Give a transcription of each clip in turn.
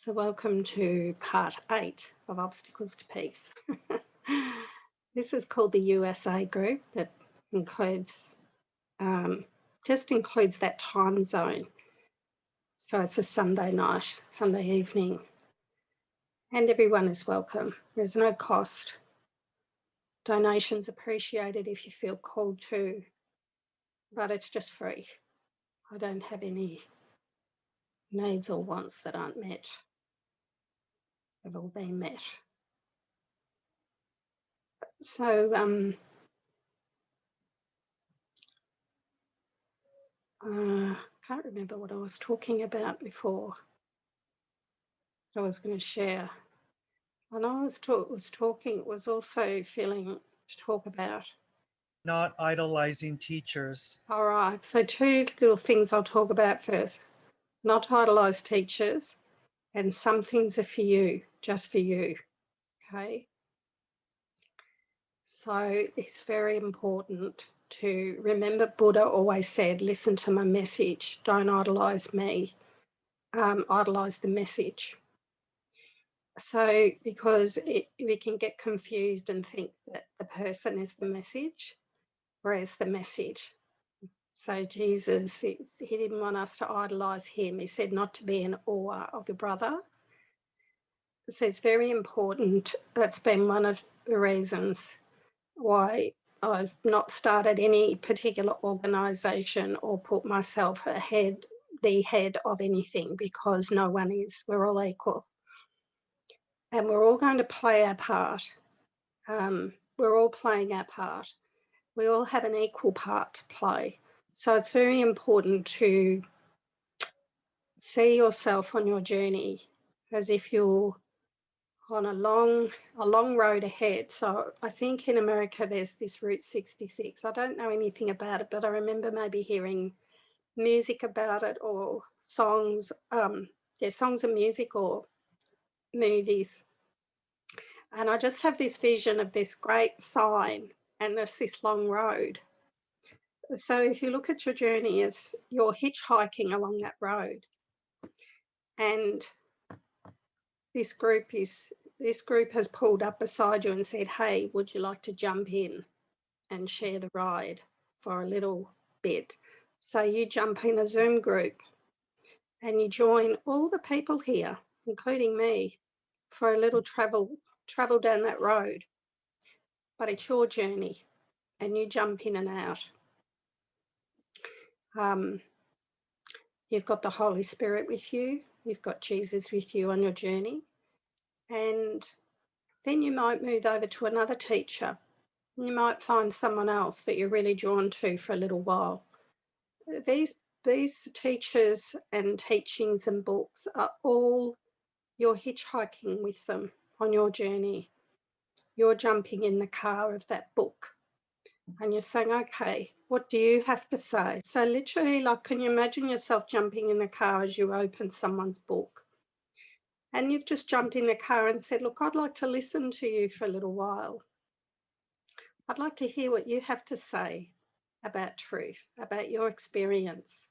So welcome to part 8 of Obstacles to Peace. This is called the USA group that includes, just includes that time zone. So it's a Sunday night, Sunday evening, and everyone is welcome. There's no cost. Donations appreciated if you feel called to, but it's just free. I don't have any needs or wants that aren't met. They've all been met. So can't remember what I was talking about before. I was going to share. And I was also feeling to talk about. Not idolizing teachers. All right, so 2 little things I'll talk about first. Not idolize teachers, and some things are for you, just for you, okay? So it's very important to remember Buddha always said, listen to my message, don't idolize me, idolize the message. So because we can get confused and think that the person is the message, whereas the message. So Jesus, he didn't want us to idolize him. He said not to be in awe of your brother. So it's very important. That's been one of the reasons why I've not started any particular organisation or put myself the head of anything, because no one is. We're all equal. And we're all going to play our part. We're all playing our part. We all have an equal part to play. So it's very important to see yourself on your journey as if you're on a long road ahead. So I think in America there's this Route 66. I don't know anything about it, but I remember maybe hearing music about it or songs. There's songs and music or movies. And I just have this vision of this great sign and there's this long road. So if you look at your journey as you're hitchhiking along that road, and this group has pulled up beside you and said, hey, would you like to jump in and share the ride for a little bit? So you jump in a Zoom group and you join all the people here, including me, for a little travel down that road. But it's your journey and you jump in and out. You've got the Holy Spirit with you. You've got Jesus with you on your journey. And then you might move over to another teacher. You might find someone else that you're really drawn to for a little while. These teachers and teachings and books are all, you're hitchhiking with them on your journey. You're jumping in the car of that book and you're saying, okay, what do you have to say? So literally, like, can you imagine yourself jumping in the car as you open someone's book? And you've just jumped in the car and said, look, I'd like to listen to you for a little while. I'd like to hear what you have to say about truth, about your experience.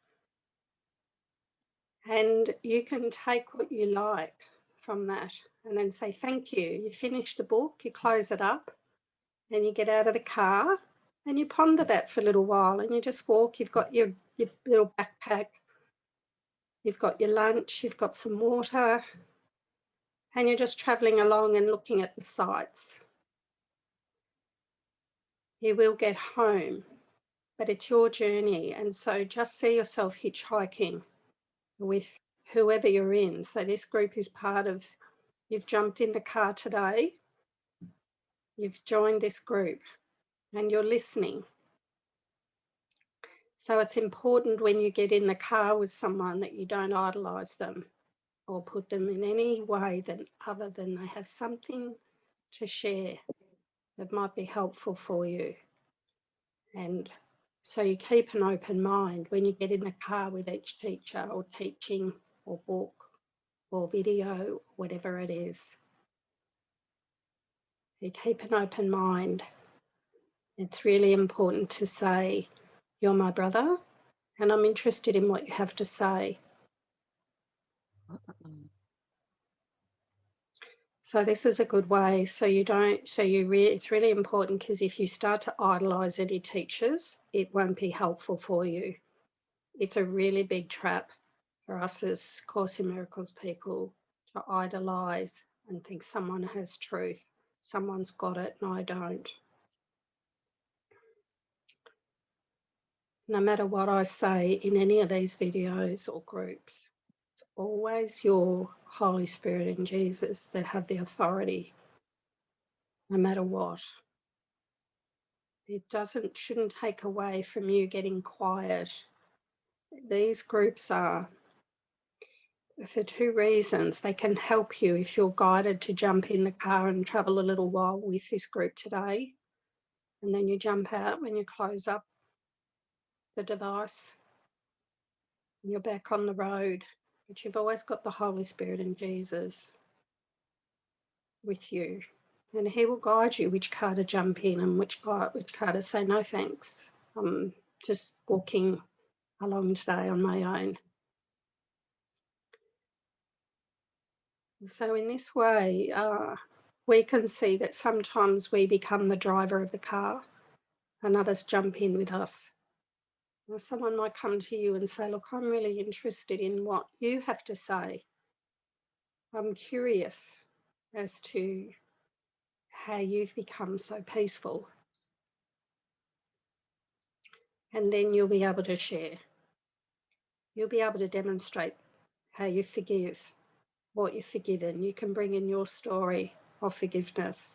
And you can take what you like from that and then say, thank you. You finish the book, you close it up, and you get out of the car and you ponder that for a little while and you just walk. You've got your little backpack, you've got your lunch, you've got some water, and you're just travelling along and looking at the sights. You will get home, but it's your journey. And so just see yourself hitchhiking with whoever you're in. So this group is part of, you've jumped in the car today, you've joined this group and you're listening. So it's important when you get in the car with someone that you don't idolize them or put them in any way other than they have something to share that might be helpful for you. And so you keep an open mind when you get in the car with each teacher or teaching or book or video, whatever it is. You keep an open mind. It's really important to say, you're my brother and I'm interested in what you have to say. So this is a good way. So it's really important, because if you start to idolize any teachers, it won't be helpful for you. It's a really big trap for us as Course in Miracles people to idolize and think someone has truth, someone's got it and I don't. No matter what I say in any of these videos or groups, it's always your Holy Spirit and Jesus that have the authority, no matter what. It shouldn't take away from you getting quiet. These groups are for two reasons. They can help you if you're guided to jump in the car and travel a little while with this group today, and then you jump out when you close up the device and you're back on the road. But you've always got the Holy Spirit and Jesus with you, and he will guide you which car to jump in and which car to say no thanks. I'm just walking along today on my own. So in this way, we can see that sometimes we become the driver of the car and others jump in with us. Or someone might come to you and say, look, I'm really interested in what you have to say. I'm curious as to how you've become so peaceful. And then you'll be able to share. You'll be able to demonstrate how you forgive, what you've forgiven. You can bring in your story of forgiveness.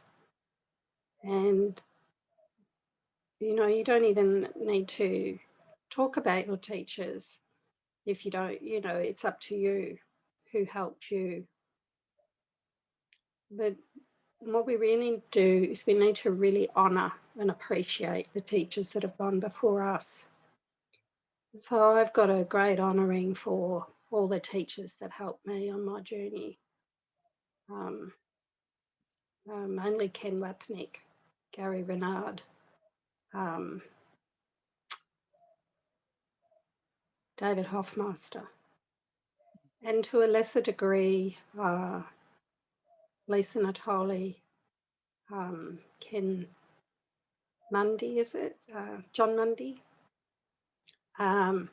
And, you know, you don't even need to talk about your teachers. If you don't, you know, it's up to you who helped you. But what we really do is we need to really honour and appreciate the teachers that have gone before us. So I've got a great honouring for all the teachers that helped me on my journey. Mainly Ken Wapnick, Gary Renard, David Hoffmeister, and to a lesser degree, Lisa Natoli, Ken Mundy, is it? John Mundy, Nuke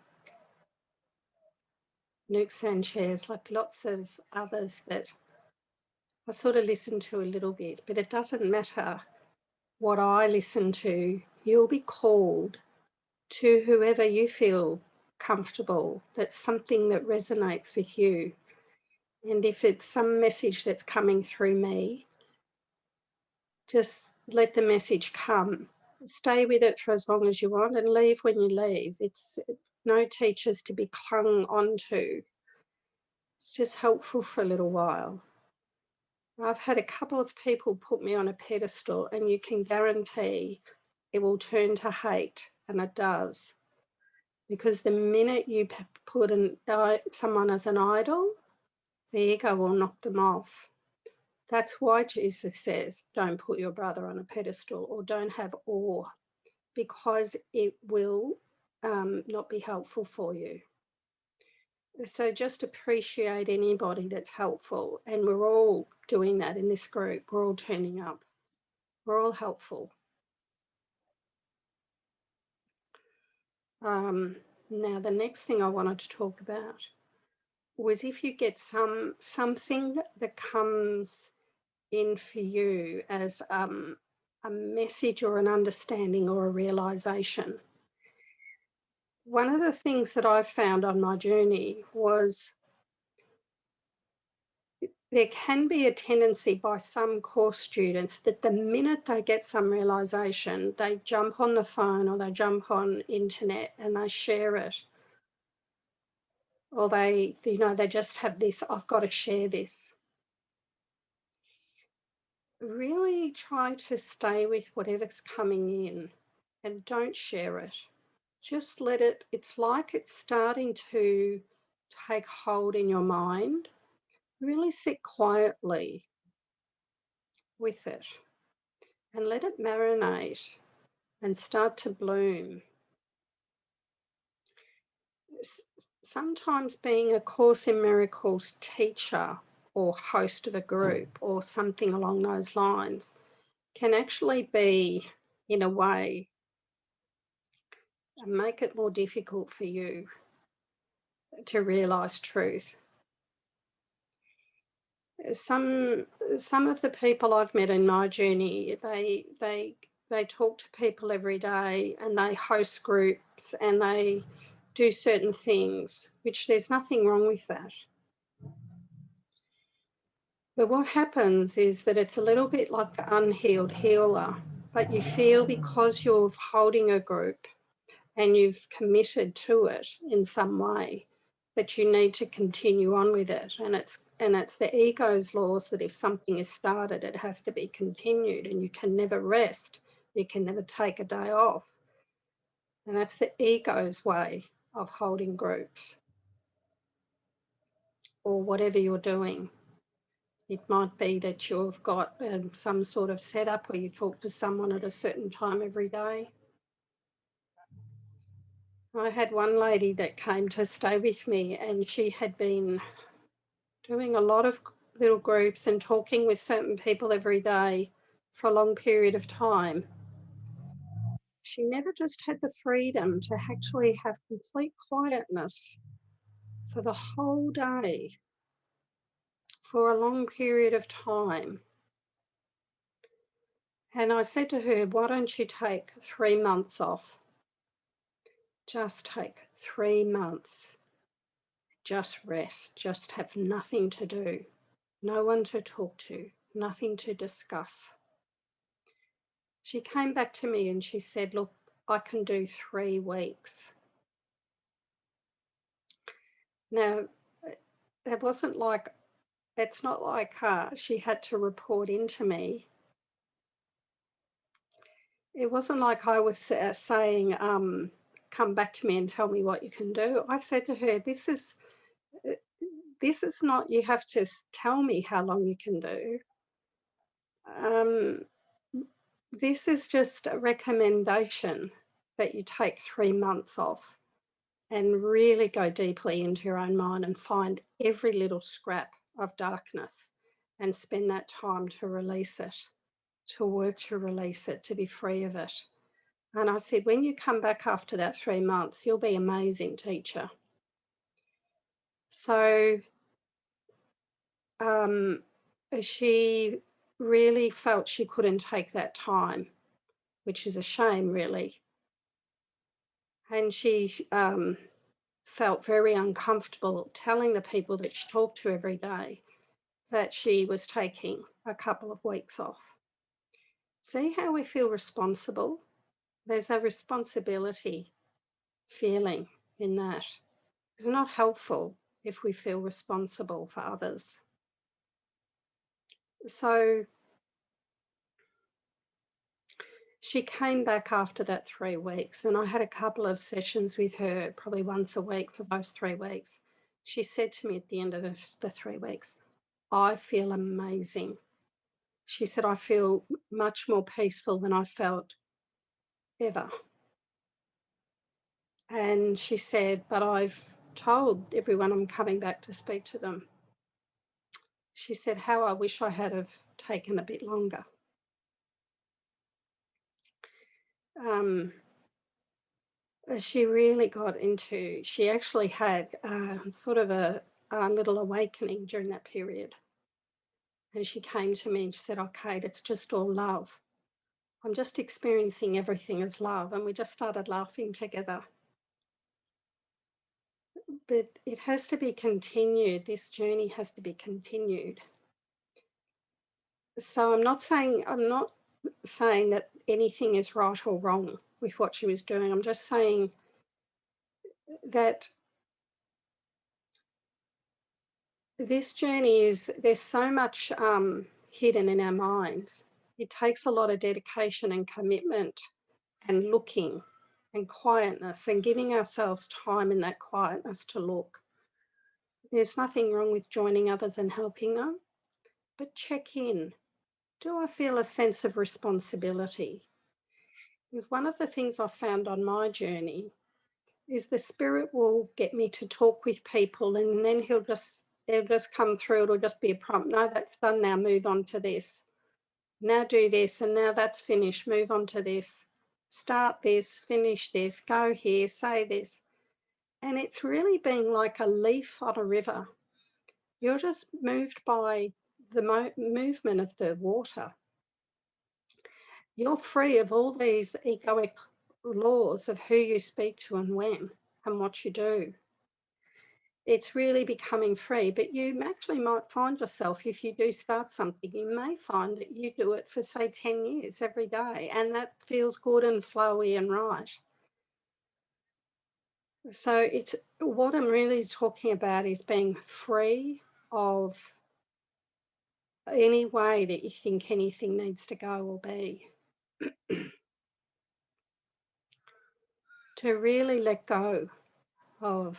Sanchez, like lots of others that I sort of listen to a little bit, but it doesn't matter what I listen to. You'll be called to whoever you feel comfortable. That's something that resonates with you. And if it's some message that's coming through me, just let the message come. Stay with it for as long as you want and leave when you leave. It's no teachers to be clung onto. It's just helpful for a little while. I've had a couple of people put me on a pedestal, and you can guarantee it will turn to hate, and it does. Because the minute you put someone as an idol, the ego will knock them off. That's why Jesus says, don't put your brother on a pedestal or don't have awe, because it will not be helpful for you. So just appreciate anybody that's helpful. And we're all doing that in this group. We're all turning up. We're all helpful. Now, the next thing I wanted to talk about was if you get something that comes in for you as a message or an understanding or a realization. One of the things that I found on my journey was there can be a tendency by some course students that the minute they get some realization, they jump on the phone or they jump on internet and they share it. Or they just have this, I've got to share this. Really try to stay with whatever's coming in and don't share it. Just let it, it's like it's starting to take hold in your mind. Really sit quietly with it and let it marinate and start to bloom. Sometimes being a Course in Miracles teacher or host of a group or something along those lines can actually be, in a way, make it more difficult for you to realise truth. Some of the people I've met in my journey, they talk to people every day and they host groups and they do certain things, which there's nothing wrong with that. But what happens is that it's a little bit like the unhealed healer, but you feel because you're holding a group and you've committed to it in some way that you need to continue on with it. And it's the ego's laws that if something is started, it has to be continued, and you can never rest. You can never take a day off. And that's the ego's way of holding groups or whatever you're doing. It might be that you've got some sort of setup where you talk to someone at a certain time every day. I had one lady that came to stay with me, and she had been doing a lot of little groups and talking with certain people every day for a long period of time. She never just had the freedom to actually have complete quietness for the whole day for a long period of time. And I said to her, why don't you take 3 months off? Just take 3 months. Just rest. Just have nothing to do. No one to talk to. Nothing to discuss. She came back to me and she said, look, I can do 3 weeks. Now, it wasn't like, it's not like she had to report into me. It wasn't like I was saying, come back to me and tell me what you can do. I said to her, this is not, you have to tell me how long you can do. This is just a recommendation that you take 3 months off and really go deeply into your own mind and find every little scrap of darkness and spend that time to release it, to work to release it, to be free of it. And I said, when you come back after that 3 months, you'll be an amazing teacher. So she really felt she couldn't take that time, which is a shame, really. And she felt very uncomfortable telling the people that she talked to every day that she was taking a couple of weeks off. See how we feel responsible? There's a responsibility feeling in that. It's not helpful if we feel responsible for others. So she came back after that 3 weeks, and I had a couple of sessions with her, probably once a week for those 3 weeks. She said to me at the end of the 3 weeks, I feel amazing. She said, I feel much more peaceful than I felt ever. And she said, but I've told everyone I'm coming back to speak to them. She said, how I wish I had have taken a bit longer. She really got into, she actually had sort of a little awakening during that period. And she came to me and she said, okay, it's just all love. I'm just experiencing everything as love. And we just started laughing together. But it has to be continued. This journey has to be continued. So I'm not saying that anything is right or wrong with what she was doing. I'm just saying that this journey is, there's so much hidden in our minds. It takes a lot of dedication and commitment and looking and quietness and giving ourselves time in that quietness to look. There's nothing wrong with joining others and helping them, but check in. Do I feel a sense of responsibility? Because one of the things I've found on my journey is the spirit will get me to talk with people, and then he'll just It'll just come through. It'll just be a prompt. No, that's done now. Move on to this. Now do this, and now that's finished. Move on to this. Start this, finish this, go here, say this. And it's really been like a leaf on a river. You're just moved by the movement of the water. You're free of all these egoic laws of who you speak to and when and what you do. It's really becoming free, but you actually might find yourself, if you do start something, you may find that you do it for, say, 10 years every day, and that feels good and flowy and right. So it's what I'm really talking about is being free of any way that you think anything needs to go or be. To really let go of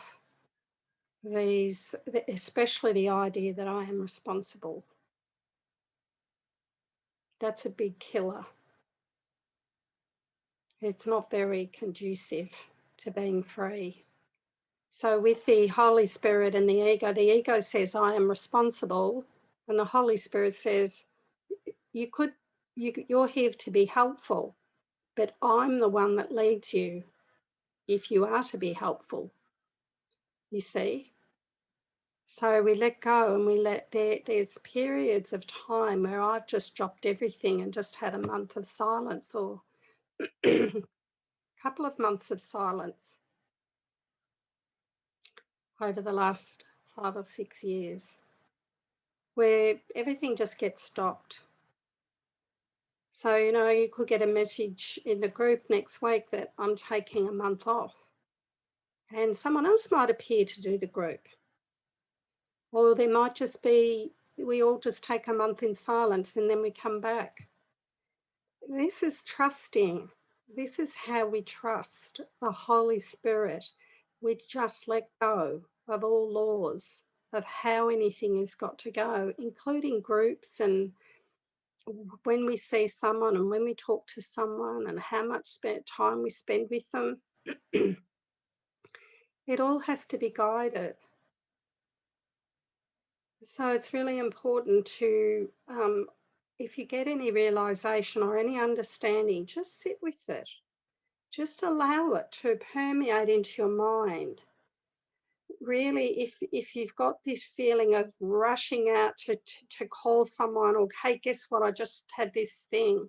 these, especially the idea that I am responsible. That's a big killer. It's not very conducive to being free. So with the Holy Spirit and the ego says, I am responsible. And the Holy Spirit says, you're here to be helpful, but I'm the one that leads you if you are to be helpful. You see? So we let go, and there's periods of time where I've just dropped everything and just had a month of silence, or a couple of months of silence over the last 5 or 6 years, where everything just gets stopped. So, you could get a message in the group next week that I'm taking a month off, and someone else might appear to do the group. Or there might just be, we all just take a month in silence and then we come back. This is trusting. This is how we trust the Holy Spirit. We just let go of all laws of how anything has got to go, including groups, and when we see someone and when we talk to someone and how much time we spend with them. It all has to be guided. So it's really important to, if you get any realization or any understanding, just sit with it. Just allow it to permeate into your mind. Really, if you've got this feeling of rushing out to call someone, or, hey, guess what, I just had this thing,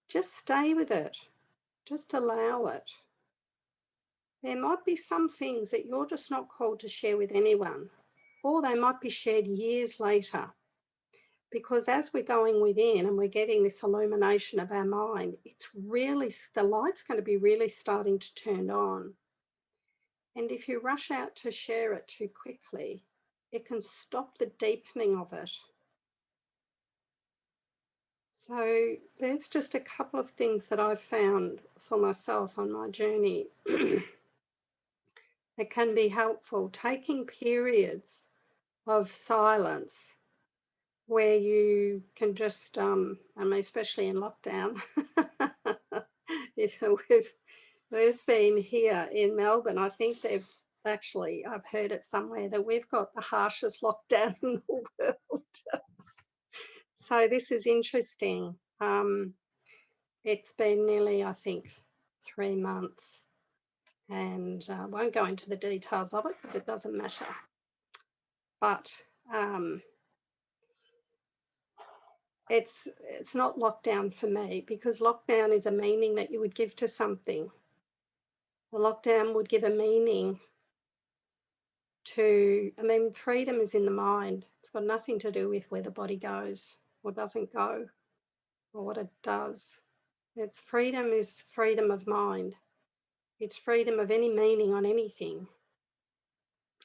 just stay with it. Just allow it. There might be some things that you're just not called to share with anyone, or they might be shared years later. Because as we're going within and we're getting this illumination of our mind, it's really, the light's going to be really starting to turn on. And if you rush out to share it too quickly, it can stop the deepening of it. So there's just a couple of things that I've found for myself on my journey that can be helpful. Taking periods of silence where you can just, especially in lockdown, if we've been here in Melbourne, I think I've heard it somewhere that we've got the harshest lockdown in the world. So this is interesting. It's been nearly, I think, 3 months, and I won't go into the details of it because it doesn't matter. But it's not lockdown for me, because lockdown is a meaning that you would give to something. The lockdown would give a meaning to, freedom is in the mind. It's got nothing to do with where the body goes or doesn't go or what it does. Freedom is freedom of mind. It's freedom of any meaning on anything.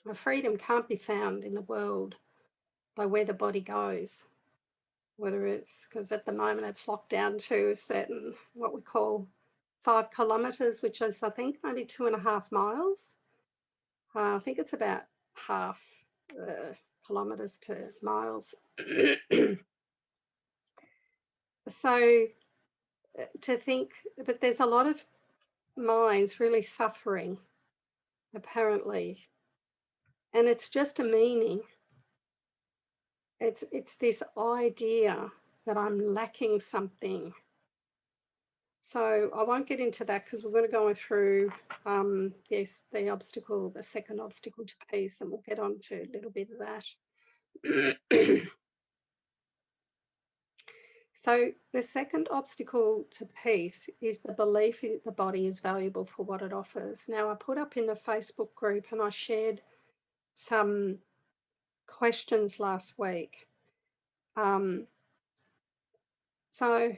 A freedom can't be found in the world by where the body goes, whether it's, because at the moment it's locked down to a certain, what we call 5 kilometres, which is, I think, maybe 2.5 miles. I think it's about half kilometres to miles. So to think, but there's a lot of minds really suffering, apparently, And it's just a meaning. It's this idea that I'm lacking something. So I won't get into that because we're going to go through the second obstacle to peace, and we'll get on to a little bit of that. So the second obstacle to peace is the belief that the body is valuable for what it offers. Now, I put up in the Facebook group and I shared some questions last week. So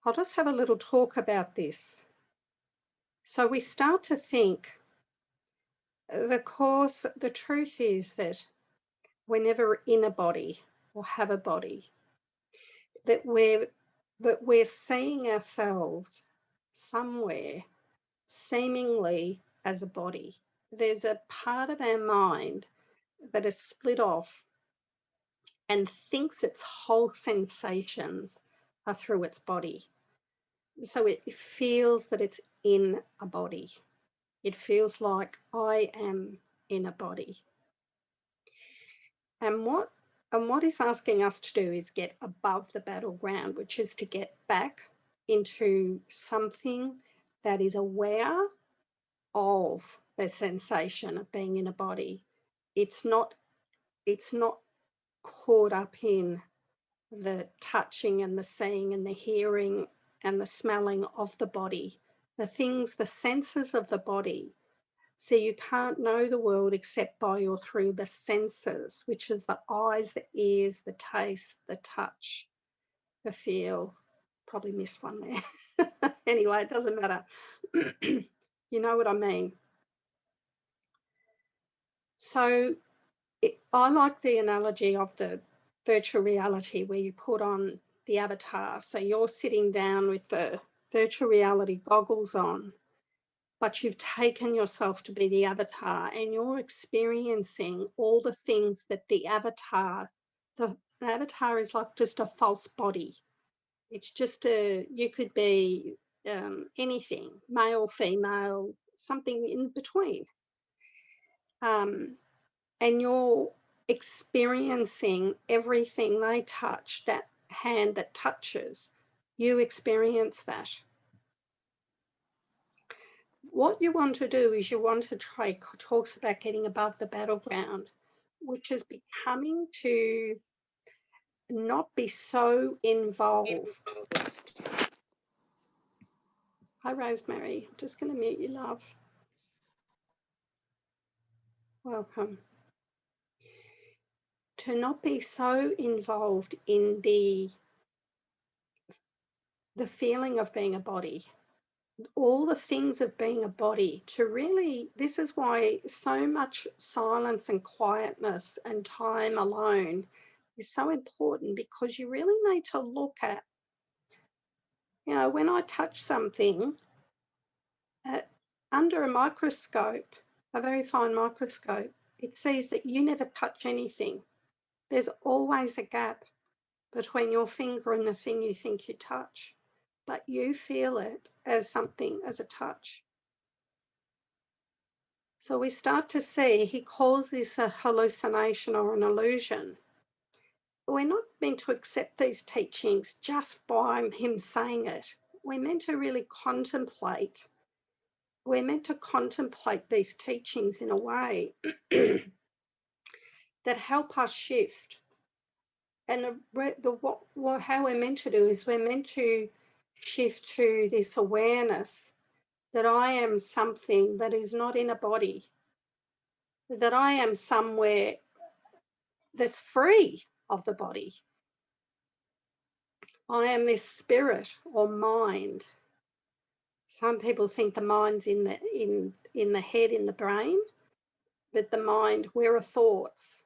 I'll just have a little talk about this. So we start to think, the truth is that we're never in a body or have a body, that we're seeing ourselves somewhere seemingly as a body. There's a part of our mind that is split off and thinks its whole sensations are through its body. So it feels that it's in a body. It feels like I am in a body. And what it's asking us to do is get above the battleground, which is to get back into something that is aware of the sensation of being in a body. It's not caught up in the touching and the seeing and the hearing and the smelling of the body, the senses of the body. So you can't know the world except by or through the senses, which is the eyes, the ears, the taste, the touch, the feel. Probably missed one there. Anyway, it doesn't matter. You know what I mean. So I like the analogy of the virtual reality where you put on the avatar. So you're sitting down with the virtual reality goggles on, but you've taken yourself to be the avatar and you're experiencing all the things that the avatar is like just a false body. It's just you could be anything, male, female, something in between. And you're experiencing everything they touch, that hand that touches, you experience that. What you want to do is you want to talks about getting above the battleground, which is becoming to not be so involved. Hi, Rosemary. I'm just going to mute you, love. Welcome. To not be so involved in the feeling of being a body, all the things of being a body, to really, this is why so much silence and quietness and time alone is so important, because you really need to look at, when I touch something under a microscope, a very fine microscope, it sees that you never touch anything. There's always a gap between your finger and the thing you think you touch, but you feel it as something, as a touch. So we start to see, he calls this a hallucination or an illusion. We're not meant to accept these teachings just by him saying it. We're meant to really contemplate. We're meant to contemplate these teachings in a way that help us shift. And how we're meant to do is we're meant to shift to this awareness that I am something that is not in a body, that I am somewhere that's free of the body. I am this spirit or mind. Some people think the mind's in the head, in the brain, but the mind, where are thoughts?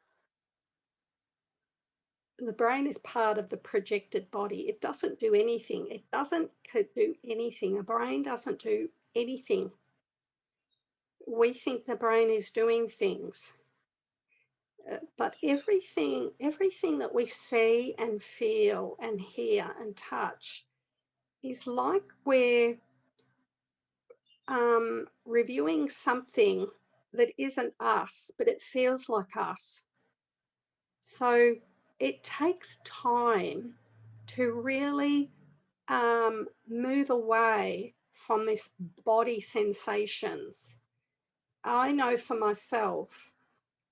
The brain is part of the projected body. It doesn't do anything. It doesn't do anything. A brain doesn't do anything. We think the brain is doing things. But everything that we see and feel and hear and touch is like we're reviewing something that isn't us, but it feels like us. So it takes time to really move away from this body sensations. I know for myself,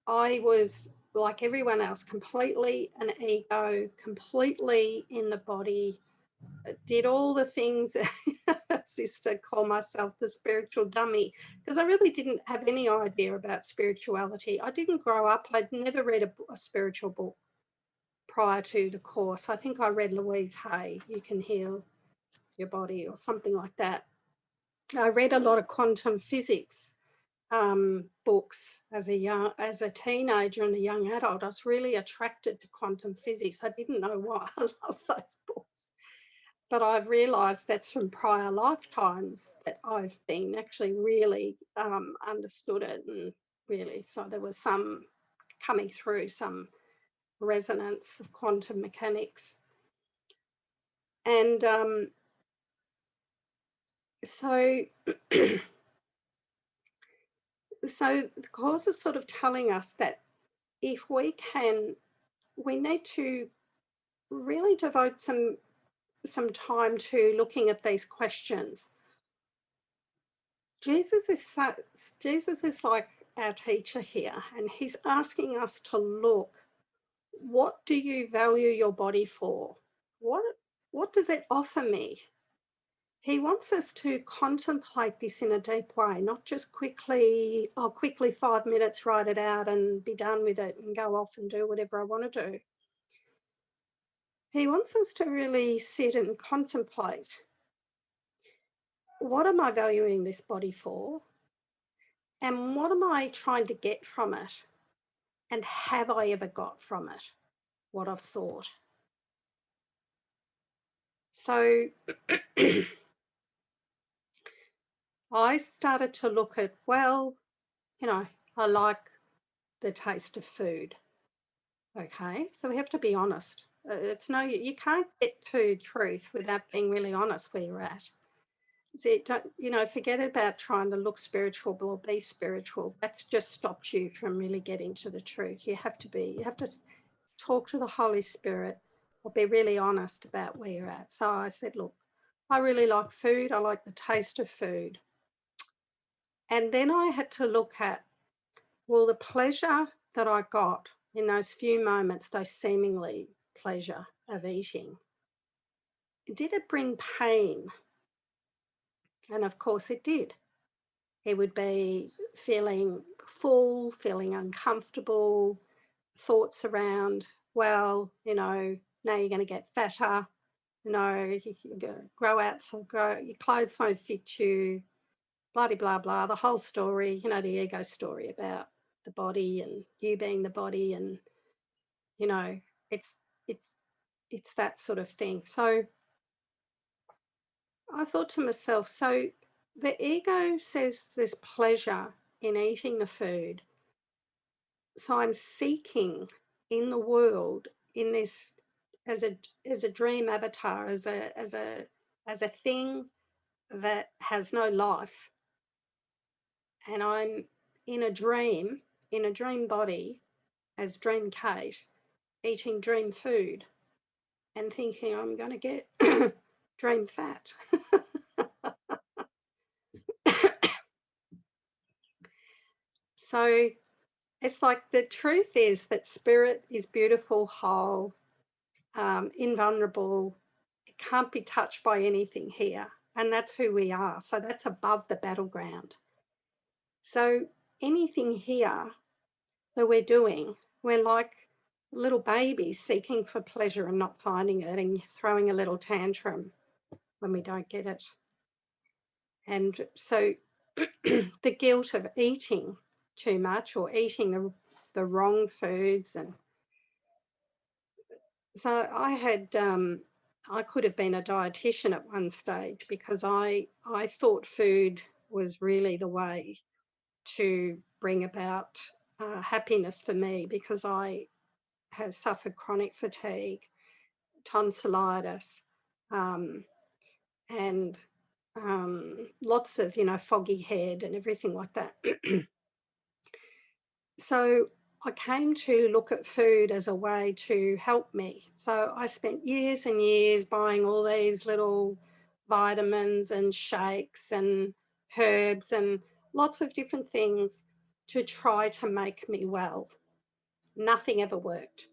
I was like everyone else, completely an ego, completely in the body, did all the things that I used to call myself the spiritual dummy, because I really didn't have any idea about spirituality. I didn't grow up, I'd never read a spiritual book prior to the course. I think I read Louise Hay, You Can Heal Your Body, or something like that. I read a lot of quantum physics books as a teenager and a young adult. I was really attracted to quantum physics. I didn't know why. I love those books, but I've realised that's from prior lifetimes that I've been actually really understood it, and really, so there was some coming through, some resonance of quantum mechanics. And so so the course is sort of telling us that if we need to really devote some time to looking at these questions. Jesus is like our teacher here, and he's asking us to look, what do you value your body for? What does it offer me? He wants us to contemplate this in a deep way, not just quickly 5 minutes, write it out and be done with it and go off and do whatever I want to do. He wants us to really sit and contemplate, what am I valuing this body for? And what am I trying to get from it? And have I ever got from it what I've sought? So I started to look at, well, I like the taste of food. Okay, so we have to be honest. You can't get to truth without being really honest where you're at. So forget about trying to look spiritual or be spiritual. That just stops you from really getting to the truth. You have to talk to the Holy Spirit or be really honest about where you're at. So I said, look, I really like food. I like the taste of food. And then I had to look at, well, the pleasure that I got in those few moments, those seemingly pleasure of eating, did it bring pain? And of course it did. It would be feeling full, feeling uncomfortable, thoughts around, well, now you're going to get fatter, you grow out, your clothes won't fit you, blah, blah, blah, the whole story, the ego story about the body and you being the body, and, it's, it's, it's that sort of thing. So I thought to myself, so the ego says there's pleasure in eating the food. So I'm seeking in the world, in this, as a dream avatar, as a thing that has no life, and I'm in a dream body as Dream Cate, eating dream food and thinking I'm going to get dream fat. So it's like the truth is that spirit is beautiful, whole, invulnerable. It can't be touched by anything here. And that's who we are. So that's above the battleground. So anything here that we're doing, we're like little babies seeking for pleasure and not finding it and throwing a little tantrum when we don't get it. And so the guilt of eating too much or eating the wrong foods. And so I could have been a dietitian at one stage, because I thought food was really the way to bring about happiness for me, because I have suffered chronic fatigue, tonsillitis, and lots of, foggy head and everything like that. So I came to look at food as a way to help me. So I spent years and years buying all these little vitamins and shakes and herbs and lots of different things to try to make me well. Nothing ever worked.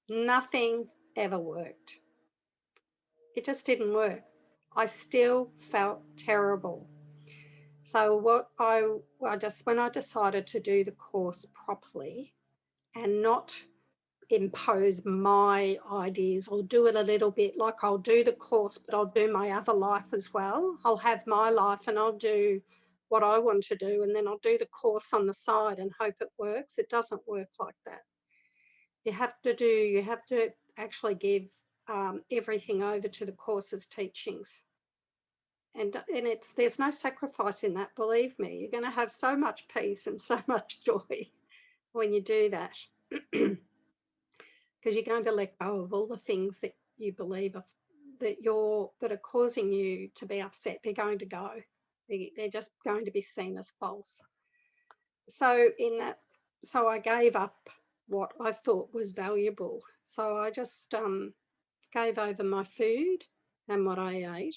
Nothing ever worked. It just didn't work. I still felt terrible. So when I decided to do the course properly and not impose my ideas or do it a little bit like I'll do the course, but I'll do my other life as well. I'll have my life and I'll do what I want to do, and then I'll do the course on the side and hope it works. It doesn't work like that. You have to actually give everything over to the course's teachings. And there's no sacrifice in that, believe me. You're going to have so much peace and so much joy when you do that. Because you're going to let go of all the things that you believe that are causing you to be upset. They're going to go. They're just going to be seen as false. So I gave up what I thought was valuable. So I just gave over my food and what I ate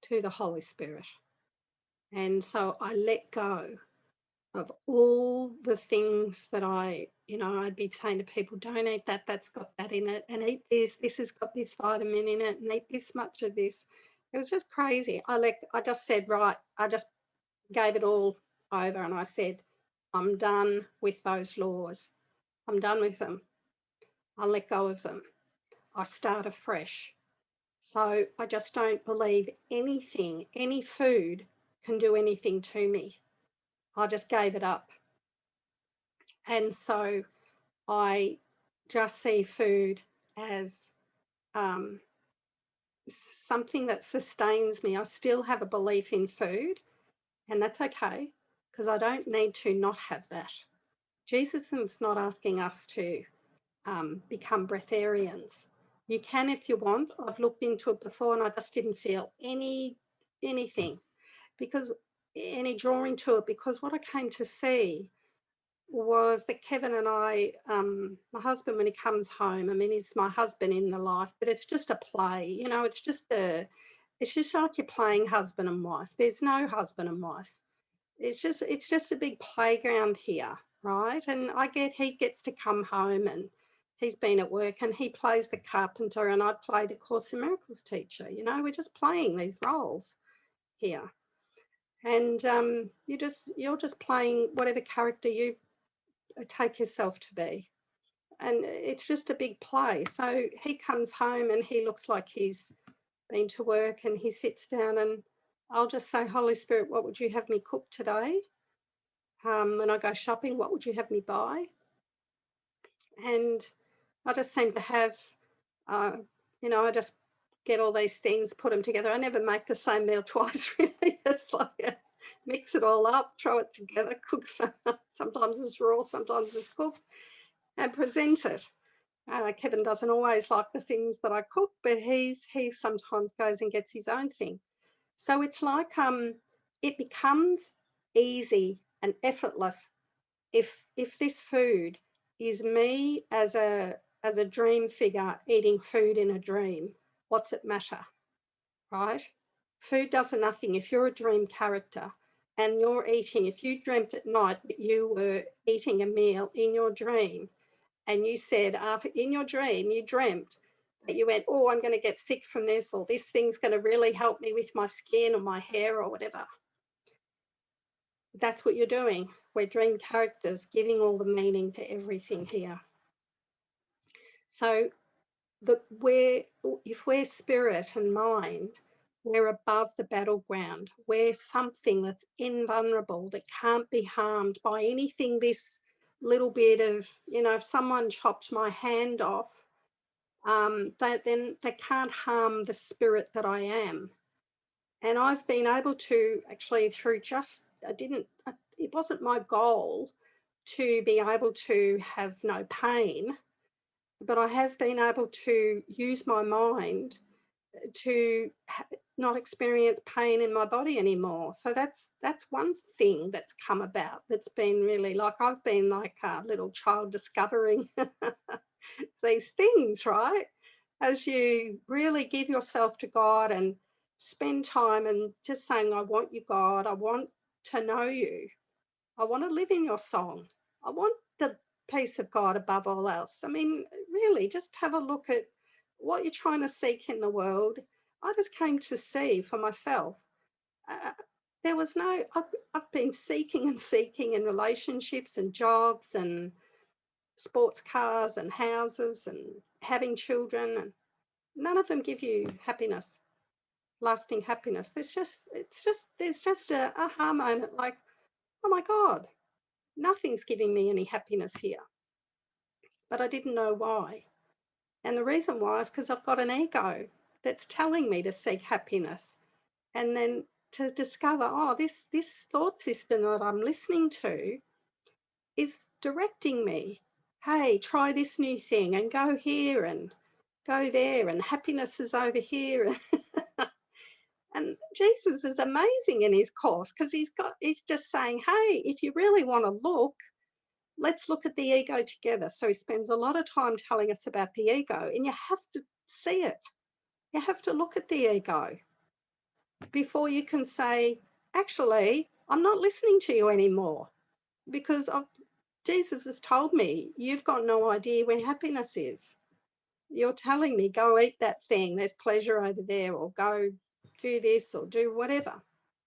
to the Holy Spirit. And so I let go of all the things that I'd be saying to people, don't eat that, that's got that in it, and eat this has got this vitamin in it, and eat this much of this. It was just crazy. I just said, right, I just gave it all over and I said, I'm done with those laws. I'm done with them. I let go of them. I start afresh. So I just don't believe anything, any food can do anything to me. I just gave it up. And so I just see food as something that sustains me. I still have a belief in food, and that's okay because I don't need to not have that. Jesus is not asking us to become breatharians. You can if you want. I've looked into it before and I just didn't feel anything because any drawing to it, because what I came to see was that Kevin and I, my husband, when he comes home, I mean, he's my husband in the life, but it's just a play, it's just like you're playing husband and wife. There's no husband and wife. It's just a big playground here, right? And he gets to come home and he's been at work and he plays the carpenter and I play the Course in Miracles teacher. We're just playing these roles here. And you're just playing whatever character you take yourself to be, and it's just a big play. So he comes home and he looks like he's been to work and he sits down and I'll just say, Holy Spirit, what would you have me cook today? When I go shopping, what would you have me buy? And I just seem to have I just get all these things, put them together. I never make the same meal twice, really. It's like mix it all up, throw it together, cook sometimes it's raw, sometimes it's cooked, and present it. Kevin doesn't always like the things that I cook, but he sometimes goes and gets his own thing. So it's like it becomes easy and effortless if this food is me as a dream figure eating food in a dream. What's it matter, right? Food does nothing. If you're a dream character and you're eating, if you dreamt at night that you were eating a meal in your dream, and you said in your dream you dreamt that you went, oh, I'm going to get sick from this, or this thing's going to really help me with my skin or my hair or whatever. That's what you're doing. We're dream characters giving all the meaning to everything here. So if we're spirit and mind, we're above the battleground. We're something that's invulnerable, that can't be harmed by anything. This little bit of, if someone chopped my hand off, then they can't harm the spirit that I am. And I've been able to actually it wasn't my goal to be able to have no pain, but I have been able to use my mind to not experience pain in my body anymore. So that's one thing that's come about, that's been really, like, I've been like a little child discovering these things, right? As you really give yourself to God and spend time and just saying, I want you, God, I want to know you. I want to live in your song. I want the peace of God above all else. I mean, really, just have a look at what you're trying to seek in the world. I just came to see for myself. There was no, I've been seeking and seeking in relationships and jobs and sports cars and houses and having children, and none of them give you happiness, lasting happiness. There's just a aha moment, like, oh my God, nothing's giving me any happiness here. But I didn't know why. And the reason why is because I've got an ego that's telling me to seek happiness. And then to discover, oh, this thought system that I'm listening to is directing me. Hey, try this new thing and go here and go there, and happiness is over here. And Jesus is amazing in his course, because he's just saying, hey, if you really want to look, let's look at the ego together. So he spends a lot of time telling us about the ego, and you have to see it. You have to look at the ego before you can say, actually, I'm not listening to you anymore, because Jesus has told me, you've got no idea where happiness is. You're telling me, go eat that thing, there's pleasure over there, or go do this or do whatever,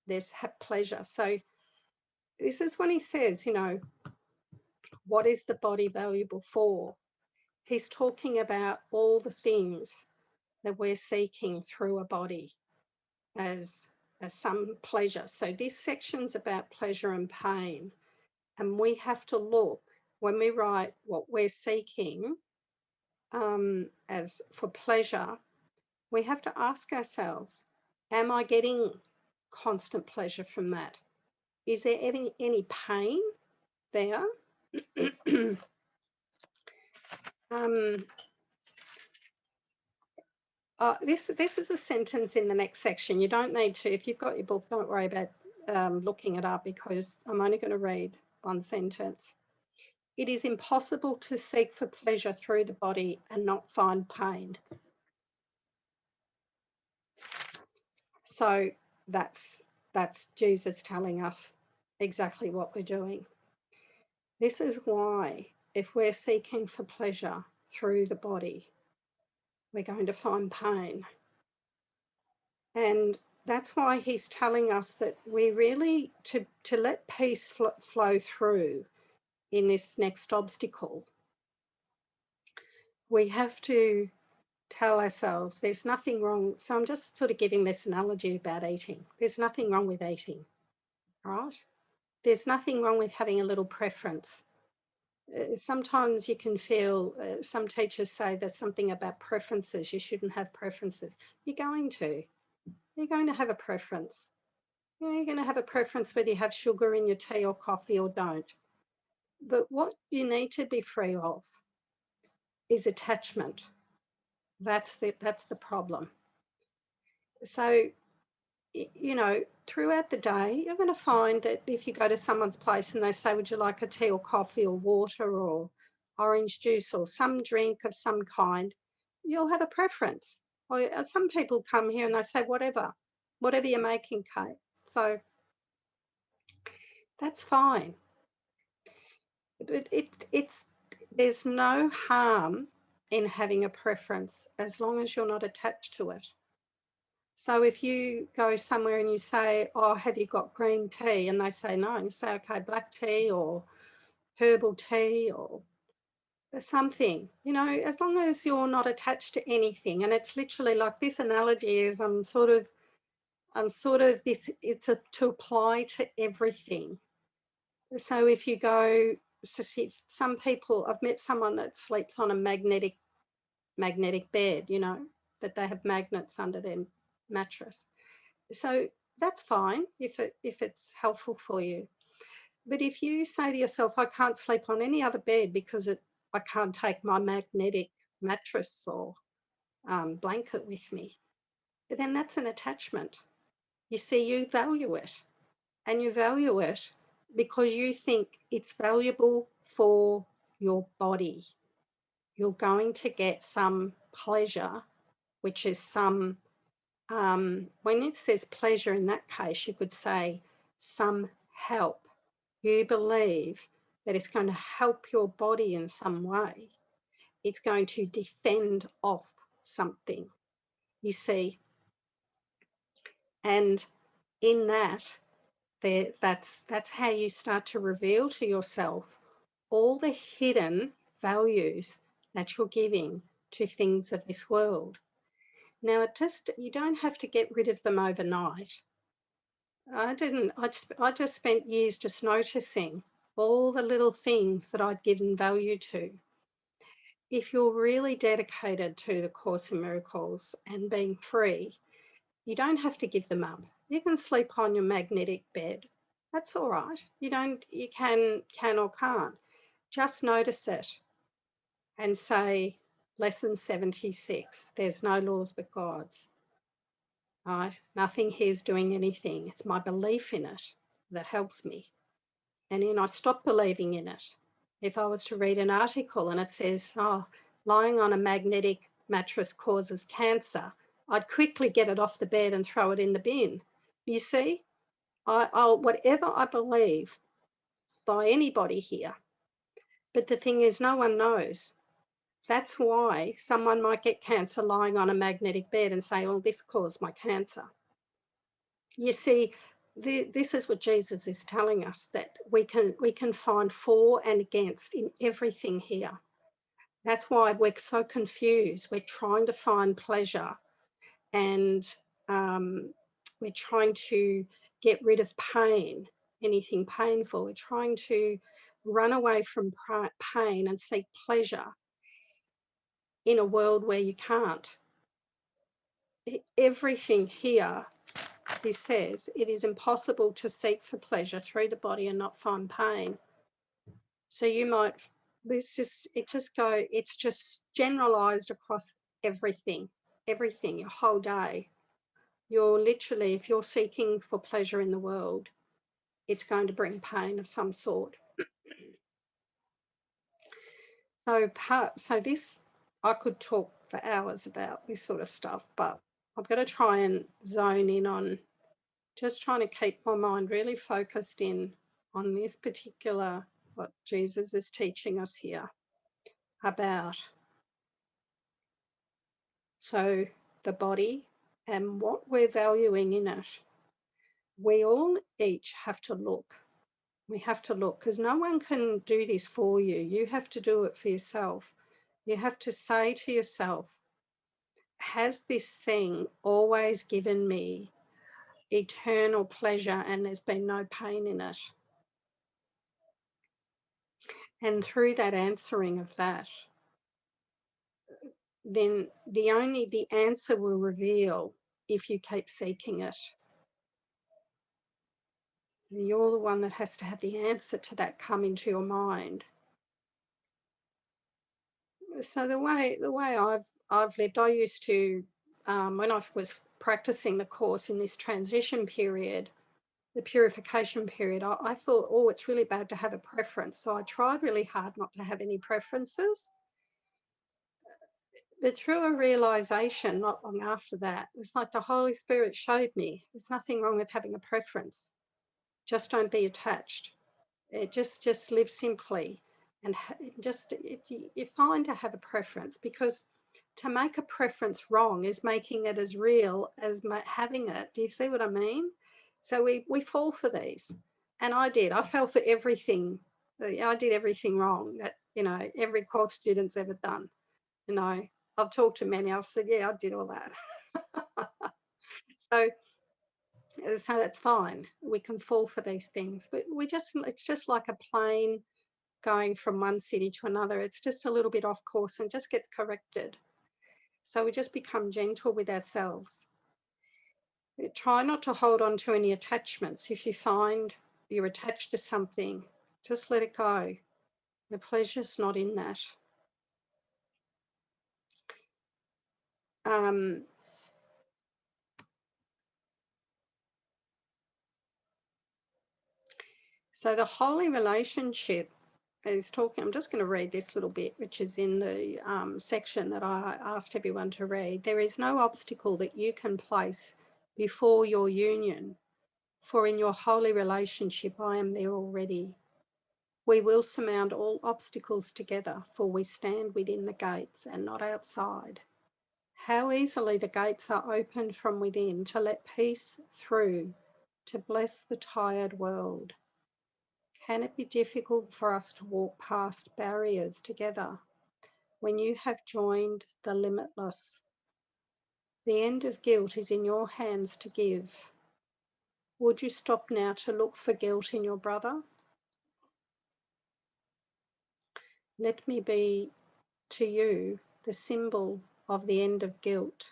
there's pleasure. So this is when he says, what is the body valuable for? He's talking about all the things that we're seeking through a body as some pleasure. So this section's about pleasure and pain. And we have to look, when we write what we're seeking as for pleasure, we have to ask ourselves, am I getting constant pleasure from that? Is there any pain there? This is a sentence in the next section. You don't need to, if you've got your book, don't worry about looking it up, because I'm only going to read one sentence. It is impossible to seek for pleasure through the body and not find pain. So that's Jesus telling us exactly what we're doing. This is why, if we're seeking for pleasure through the body, we're going to find pain. And that's why he's telling us that we really, to let peace flow through in this next obstacle, we have to tell ourselves there's nothing wrong. So I'm just sort of giving this analogy about eating. There's nothing wrong with eating, right? There's nothing wrong with having a little preference. Sometimes you can feel, some teachers say there's something about preferences. You shouldn't have preferences. You're going to have a preference. You're going to have a preference whether you have sugar in your tea or coffee or don't. But what you need to be free of is attachment. That's the problem. So, throughout the day, you're going to find that if you go to someone's place and they say, would you like a tea or coffee or water or orange juice or some drink of some kind, you'll have a preference. Or some people come here and they say, whatever you're making, Kate. So that's fine. But there's no harm in having a preference as long as you're not attached to it. So if you go somewhere and you say, oh, have you got green tea? And they say no, and you say, okay, black tea or herbal tea or something, as long as you're not attached to anything. And it's literally like this analogy is I'm sort of this, it's to apply to everything. So if you go, some people, I've met someone that sleeps on a magnetic bed, that they have magnets under their mattress. So that's fine if it's helpful for you. But if you say to yourself, I can't sleep on any other bed because I can't take my magnetic mattress or blanket with me, then that's an attachment. You see, you value it, and you value it because you think it's valuable for your body. You're going to get some pleasure, which is some, when it says pleasure in that case, you could say some help. You believe that it's going to help your body in some way. It's going to defend off something, you see. And in that, that's how you start to reveal to yourself all the hidden values that you're giving to things of this world. Now, you don't have to get rid of them overnight. I just spent years just noticing all the little things that I'd given value to. If you're really dedicated to the Course in Miracles and being free, you don't have to give them up. You can sleep on your magnetic bed. That's all right. You can or can't. Just notice it and say, lesson 76, there's no laws but God's. Right? Nothing here is doing anything. It's my belief in it that helps me. And then I stop believing in it. If I was to read an article and it says, oh, lying on a magnetic mattress causes cancer, I'd quickly get it off the bed and throw it in the bin. You see, I'll whatever I believe by anybody here. But the thing is, no one knows. That's why someone might get cancer lying on a magnetic bed and say, oh, this caused my cancer. You see, this is what Jesus is telling us, that we can find for and against in everything here. That's why we're so confused. We're trying to find pleasure, and we're trying to get rid of pain, anything painful. We're trying to run away from pain and seek pleasure in a world where you can't. Everything here, he says, it is impossible to seek for pleasure through the body and not find pain. So you might, it's just generalized across everything, your whole day. You're literally, if you're seeking for pleasure in the world, it's going to bring pain of some sort. So this, I could talk for hours about this sort of stuff, but I'm going to try and zone in on just trying to keep my mind really focused in on this particular, what Jesus is teaching us here about. So the body and what we're valuing in it, we all each have to look. We have to look, because no one can do this for you. You have to do it for yourself. You have to say to yourself, has this thing always given me eternal pleasure and there's been no pain in it? And through that answering of that, then the answer will reveal if you keep seeking it. You're the one that has to have the answer to that come into your mind. So the way I've lived, I used to, when I was practicing the course in this transition period, the purification period, I thought, oh, it's really bad to have a preference. So I tried really hard not to have any preferences. But through a realization not long after that, it was like the Holy Spirit showed me there's nothing wrong with having a preference. Just don't be attached. Just live simply, and you're fine to have a preference, because to make a preference wrong is making it as real as having it. Do you see what I mean? So we fall for these, and I did. I fell for everything. I did everything wrong that every course student's ever done. I've talked to many. I've said, yeah, I did all that. So that's fine. We can fall for these things, but it's just like a plane going from one city to another. It's just a little bit off course and just gets corrected. So we just become gentle with ourselves. Try not to hold on to any attachments. If you find you're attached to something, just let it go. The pleasure's not in that. So the holy relationship is talking, I'm just going to read this little bit, which is in the section that I asked everyone to read. There is no obstacle that you can place before your union, for in your holy relationship I am there already. We will surmount all obstacles together, for we stand within the gates and not outside. How easily the gates are opened from within to let peace through, to bless the tired world. Can it be difficult for us to walk past barriers together when you have joined the limitless? The end of guilt is in your hands to give. Would you stop now to look for guilt in your brother? Let me be to you the symbol of the end of guilt,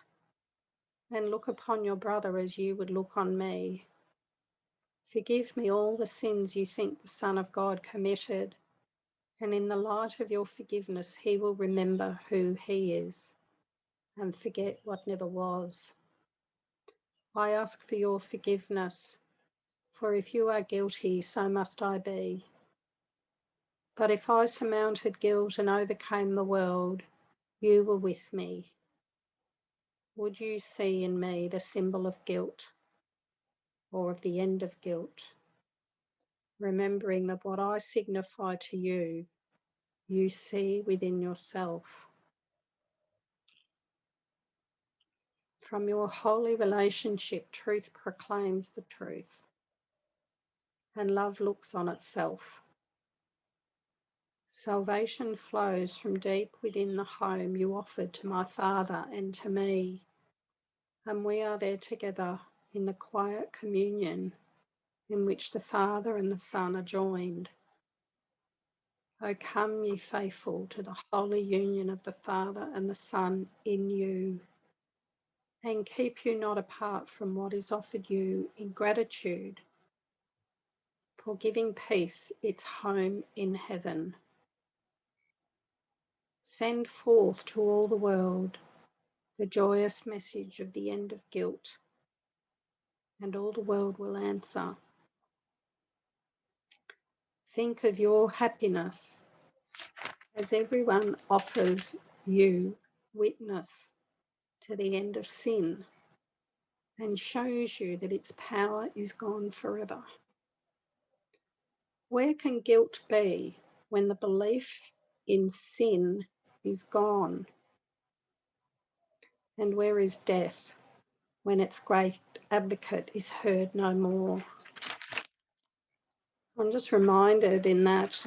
and look upon your brother as you would look on me. Forgive me all the sins you think the Son of God committed, and in the light of your forgiveness he will remember who he is and forget what never was. I ask for your forgiveness, for if you are guilty, so must I be. But if I surmounted guilt and overcame the world, you were with me. Would you see in me the symbol of guilt or of the end of guilt, remembering that what I signify to you, you see within yourself? From your holy relationship, truth proclaims the truth, and love looks on itself. Salvation flows from deep within the home you offered to my Father and to me, and we are there together in the quiet communion in which the Father and the Son are joined. O come, ye faithful, to the holy union of the Father and the Son in you, and keep you not apart from what is offered you in gratitude for giving peace its home in heaven. Send forth to all the world the joyous message of the end of guilt, and all the world will answer. Think of your happiness as everyone offers you witness to the end of sin and shows you that its power is gone forever. Where can guilt be when the belief in sin is gone? And where is death when its great advocate is heard no more? I'm just reminded in that,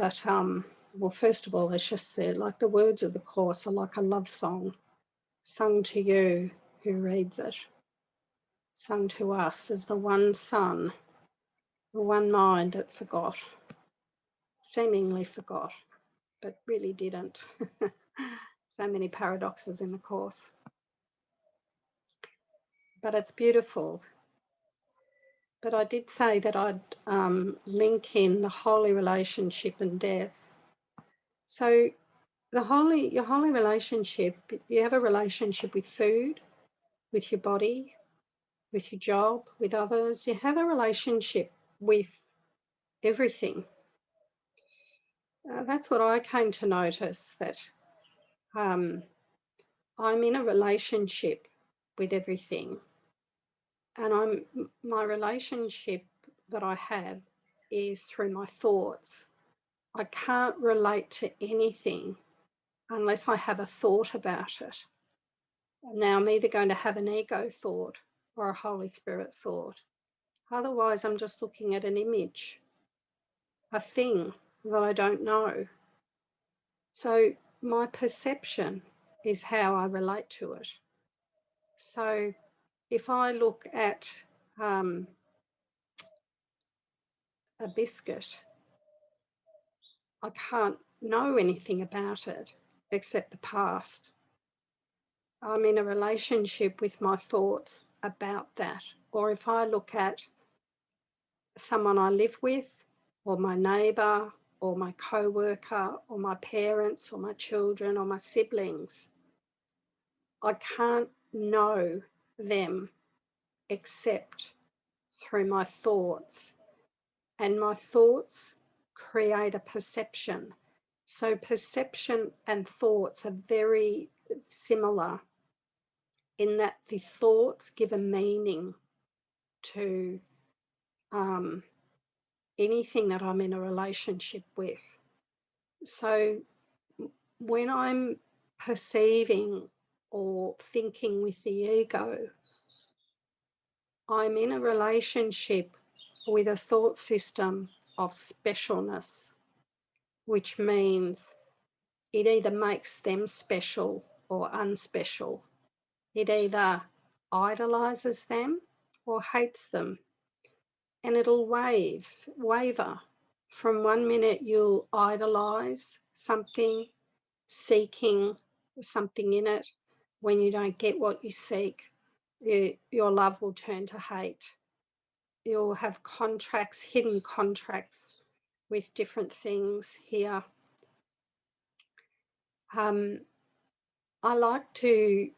well, first of all, as just said, like the words of the course are like a love song, sung to you who reads it, sung to us as the one Son, the one mind that forgot, seemingly forgot, but really didn't. So many paradoxes in the course. But it's beautiful. But I did say that I'd link in the holy relationship and death. So your holy relationship, you have a relationship with food, with your body, with your job, with others. You have a relationship with everything. That's what I came to notice, that I'm in a relationship with everything. And my relationship that I have is through my thoughts. I can't relate to anything unless I have a thought about it. Now I'm either going to have an ego thought or a Holy Spirit thought. Otherwise, I'm just looking at an image, a thing that I don't know. So my perception is how I relate to it. So if I look at a biscuit, I can't know anything about it except the past. I'm in a relationship with my thoughts about that. Or if I look at someone I live with, or my neighbour, or my co-worker, or my parents, or my children, or my siblings, I can't know them except through my thoughts. and my thoughts create a perception. So perception and thoughts are very similar in that the thoughts give a meaning to anything that I'm in a relationship with. So when I'm perceiving or thinking with the ego, I'm in a relationship with a thought system of specialness, which means it either makes them special or unspecial. It either idolizes them or hates them. And it'll waver. From 1 minute you'll idolize something, seeking something in it. When you don't get what you seek, your love will turn to hate. You'll have contracts, hidden contracts with different things here. I like to,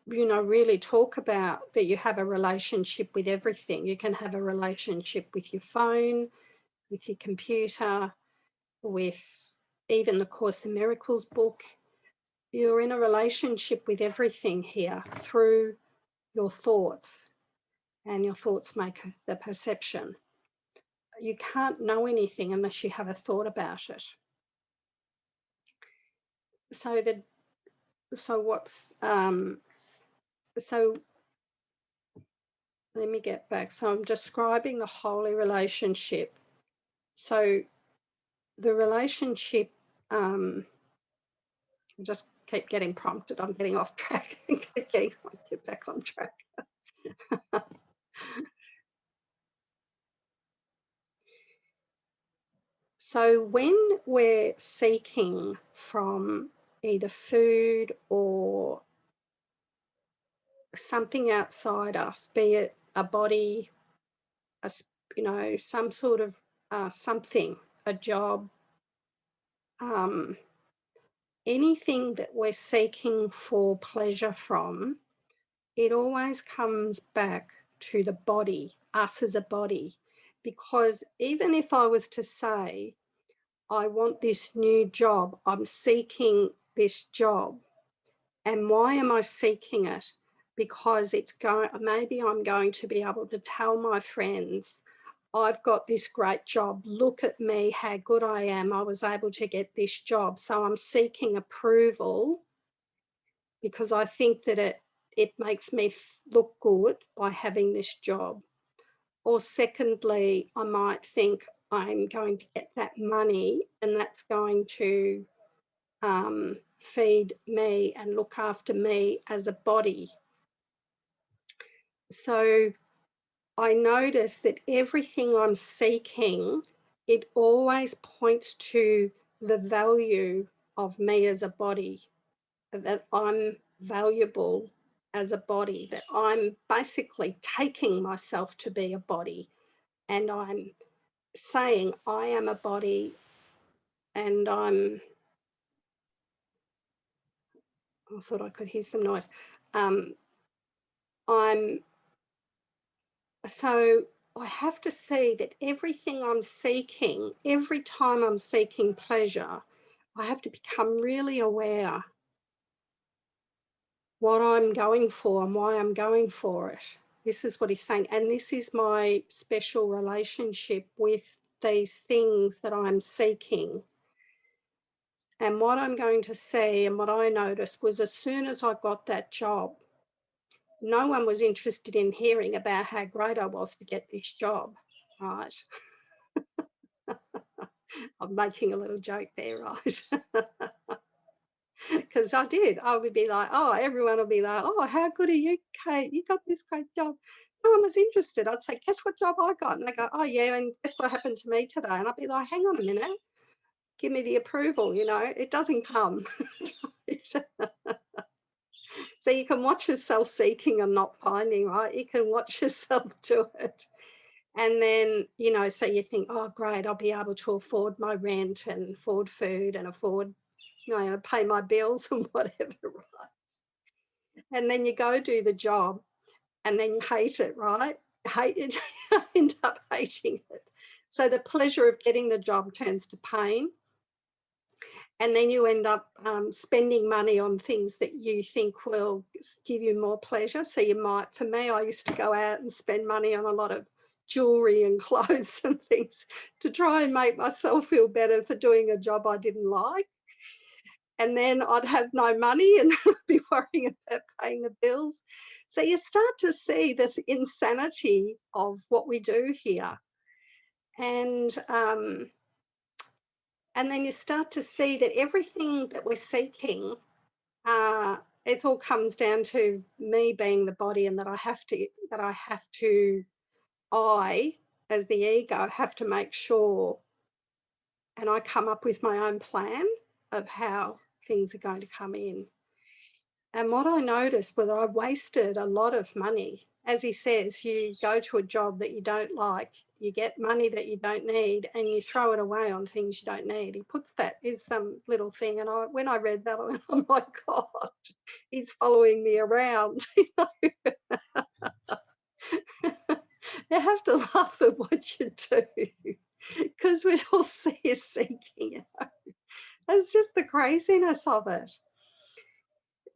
really talk about that you have a relationship with everything. You can have a relationship with your phone, with your computer, with even the Course in Miracles book. You're in a relationship with everything here through your thoughts, and your thoughts make the perception. You can't know anything unless you have a thought about it. So let me get back. So I'm describing the holy relationship. So the relationship, I just keep getting prompted. I'm getting off track. Get back on track. So when we're seeking from either food or something outside us, be it a body, some sort of something, a job, anything that we're seeking for pleasure from, it always comes back to the body, us as a body. Because even if I was to say, I want this new job, I'm seeking this job, and why am I seeking it? Because maybe I'm going to be able to tell my friends, I've got this great job. Look at me, how good I am. I was able to get this job. So I'm seeking approval because I think that it makes me look good by having this job. Or secondly, I might think I'm going to get that money and that's going to feed me and look after me as a body. So I notice that everything I'm seeking, it always points to the value of me as a body, that I'm valuable as a body, that I'm basically taking myself to be a body, and I'm saying I am a body, and I thought I could hear some noise. So I have to see that everything I'm seeking, every time I'm seeking pleasure, I have to become really aware what I'm going for and why I'm going for it. This is what he's saying. And this is my special relationship with these things that I'm seeking. And what I'm going to see and what I noticed was as soon as I got that job, no one was interested in hearing about how great I was to get this job, right? I'm making a little joke there, right? Because I would be like, oh, everyone will be like, oh, how good are you, Kate? You got this great job. No one was interested. I'd say, guess what job I got? And they go, oh, yeah, and guess what happened to me today? And I'd be like, hang on a minute, give me the approval, it doesn't come. So you can watch yourself seeking and not finding, right? You can watch yourself do it. And then, so you think, oh, great, I'll be able to afford my rent and afford food and afford, pay my bills and whatever, right? And then you go do the job and then you hate it, right? Hate it, end up hating it So the pleasure of getting the job turns to pain. And then you end up spending money on things that you think will give you more pleasure. So you might, for me, I used to go out and spend money on a lot of jewelry and clothes and things to try and make myself feel better for doing a job I didn't like. And then I'd have no money and be worrying about paying the bills. So you start to see this insanity of what we do here. And then you start to see that everything that we're seeking, it all comes down to me being the body, and that I have to, as the ego, have to make sure, and I come up with my own plan of how things are going to come in. And what I noticed was I wasted a lot of money. As he says, you go to a job that you don't like, you get money that you don't need, and you throw it away on things you don't need. He puts that as some little thing. And when I read that, I went, oh my God, he's following me around. You have to laugh at what you do, because we all see you seeking. It's just the craziness of it.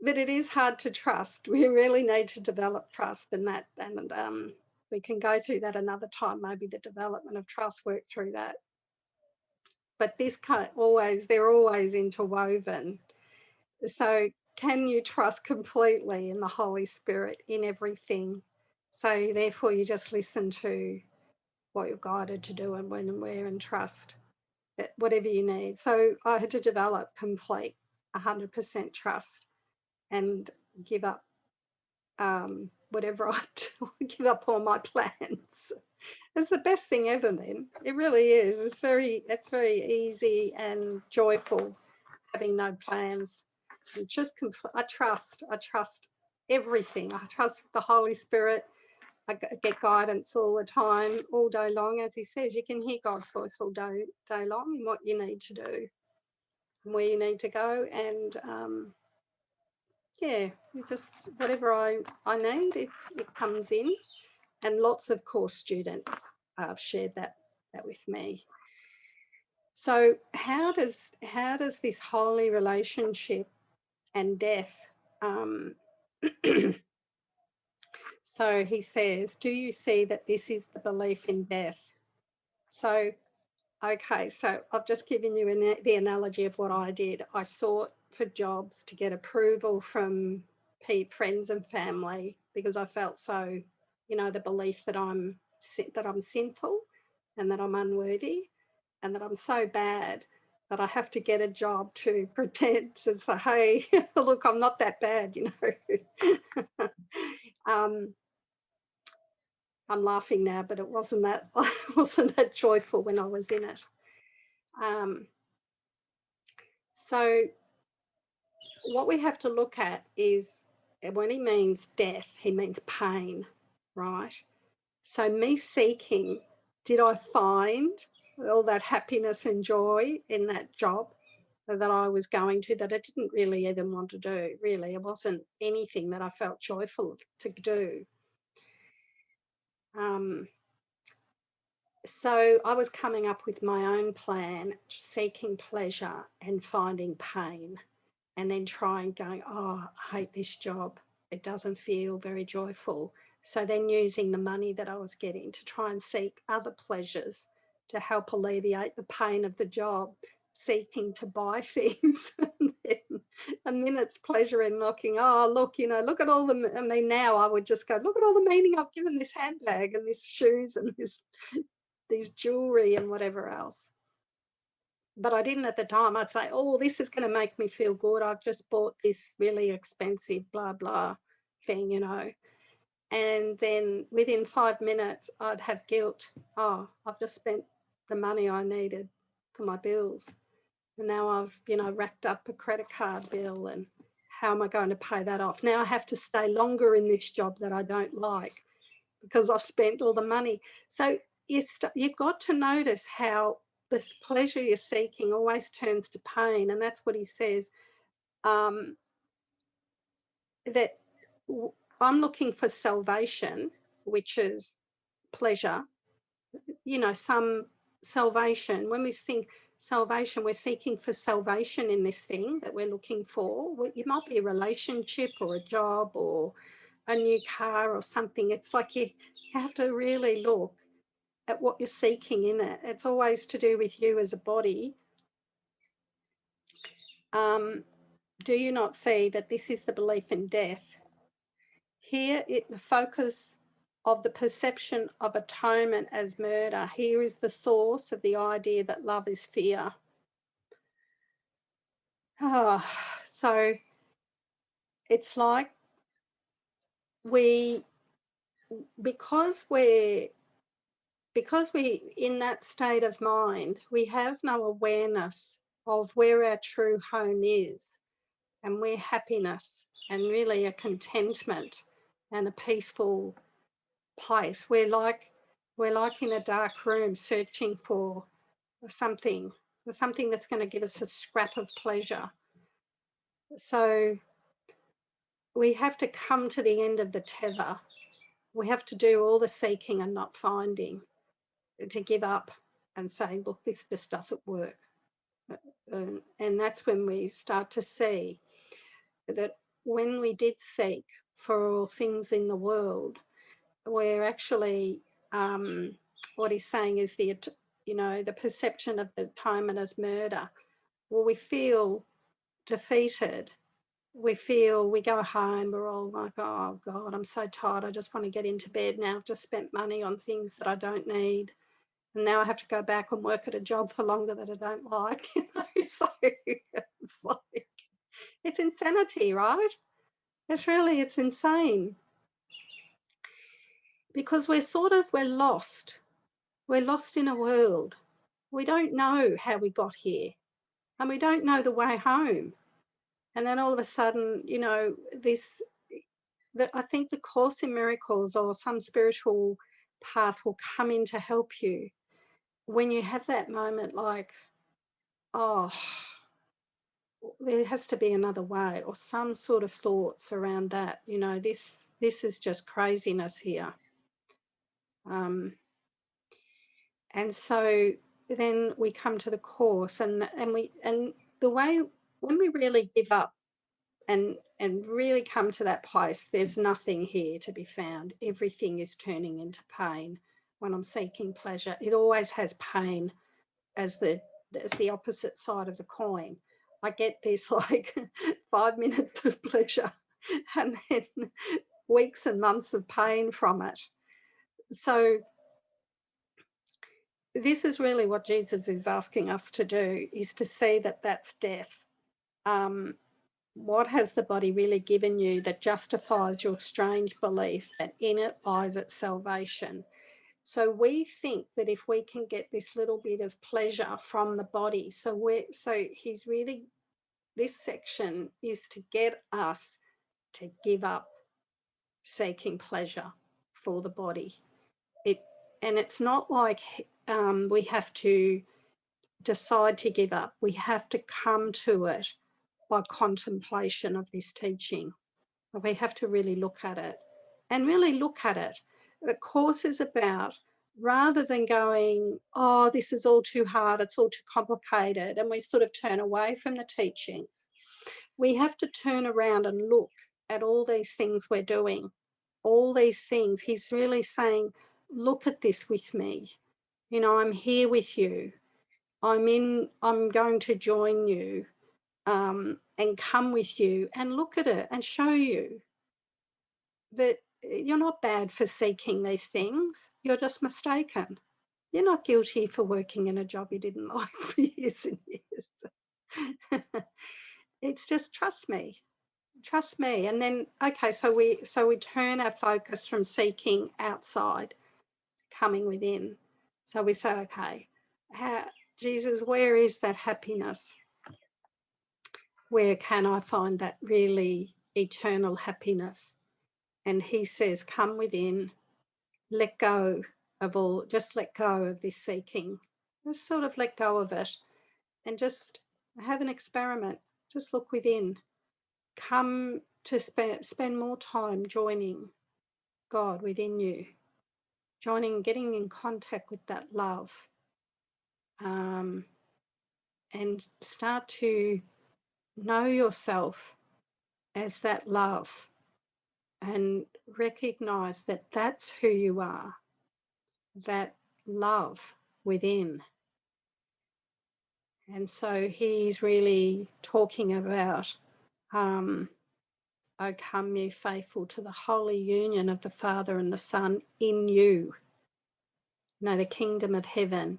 But it is hard to trust. We really need to develop trust in that, and we can go through that another time, maybe the development of trust, work through that. But this they're always interwoven. So can you trust completely in the Holy Spirit in everything? So therefore you just listen to what you're guided to do and when and where, and trust that whatever you need. So I had to develop complete 100% trust and give up whatever I do, give up all my plans. It's the best thing ever then. It really is. It's very easy and joyful having no plans. And just I trust everything. I trust the Holy Spirit. I get guidance all the time, all day long. As he says, you can hear God's voice all day long in what you need to do and where you need to go. And yeah, just whatever I need, it comes in. And lots of course students have shared that with me. So how does this holy relationship and death, so he says, do you see that this is the belief in death? So, okay, so I've just given you the analogy of what I did. I sought for jobs to get approval from friends and family, because I felt so, the belief that I'm sinful and that I'm unworthy and that I'm so bad that I have to get a job to pretend to say, hey, look, I'm not that bad, I'm laughing now, but it wasn't that joyful when I was in it. So what we have to look at is, when he means death, he means pain, right? So me seeking, did I find all that happiness and joy in that job that I was going to, that I didn't really even want to do? Really, it wasn't anything that I felt joyful to do. So I was coming up with my own plan, seeking pleasure and finding pain, and then going, oh, I hate this job. It doesn't feel very joyful. So then using the money that I was getting to try and seek other pleasures to help alleviate the pain of the job, seeking to buy things. And then a minute's pleasure in looking, oh, look, look at all the, I mean, now I would just go, look at all the meaning I've given this handbag and this shoes and these jewelry and whatever else. But I didn't at the time. I'd say, oh, this is going to make me feel good. I've just bought this really expensive blah, blah thing, And then within 5 minutes, I'd have guilt. Oh, I've just spent the money I needed for my bills. And now I've, racked up a credit card bill, and how am I going to pay that off? Now I have to stay longer in this job that I don't like because I've spent all the money. So you've got to notice how this pleasure you're seeking always turns to pain. And that's what he says, that I'm looking for salvation, which is pleasure. Some salvation. When we think salvation, we're seeking for salvation in this thing that we're looking for. It might be a relationship or a job or a new car or something. It's like you have to really look at what you're seeking in it. It's always to do with you as a body. Do you not see that this is the belief in death? Here, the focus of the perception of atonement as murder. Here is the source of the idea that love is fear. So it's like because we in that state of mind, we have no awareness of where our true home is and where happiness and really a contentment and a peaceful place. We're like in a dark room searching for something that's going to give us a scrap of pleasure. So we have to come to the end of the tether. We have to do all the seeking and not finding, to give up and say, look, this just doesn't work. And that's when we start to see that when we did seek for all things in the world, we're actually, what he's saying is the perception of the atonement as murder. Well, we feel defeated. We go home, we're all like, oh God, I'm so tired. I just want to get into bed now. I've just spent money on things that I don't need. And now I have to go back and work at a job for longer that I don't like. So it's like, it's insanity, right? It's insane. Because we're lost. We're lost in a world. We don't know how we got here. And we don't know the way home. And then all of a sudden, I think the Course in Miracles or some spiritual path will come in to help you when you have that moment like, oh, there has to be another way, or some sort of thoughts around that. This is just craziness here. And so then we come to the Course and the way when we really give up and really come to that place, there's nothing here to be found. Everything is turning into pain. When I'm seeking pleasure, it always has pain as the opposite side of the coin. I get this like 5 minutes of pleasure and then weeks and months of pain from it. So this is really what Jesus is asking us to do, is to see that that's death. What has the body really given you that justifies your strange belief that in it lies its salvation? So we think that if we can get this little bit of pleasure from the body, he's really, this section is to get us to give up seeking pleasure for the body. And it's not like we have to decide to give up. We have to come to it by contemplation of this teaching. We have to really look at it. The Course is about, rather than going, oh, this is all too hard, it's all too complicated, and we sort of turn away from the teachings, we have to turn around and look at all these things we're doing, all these things. He's really saying, look at this with me. I'm here with you. I'm going to join you and come with you and look at it and show you that you're not bad for seeking these things. You're just mistaken. You're not guilty for working in a job you didn't like for years and years. It's just trust me. And then, okay, so we turn our focus from seeking outside, coming within. So we say, okay, Jesus, where is that happiness? Where can I find that really eternal happiness? And he says, come within, let go of this seeking. Just sort of let go of it and just have an experiment. Just look within. Come to spend more time joining God within you, getting in contact with that love. and start to know yourself as that love and recognize that that's who you are, that love within. And so he's really talking about, O come ye faithful to the holy union of the Father and the Son in you. No, the kingdom of heaven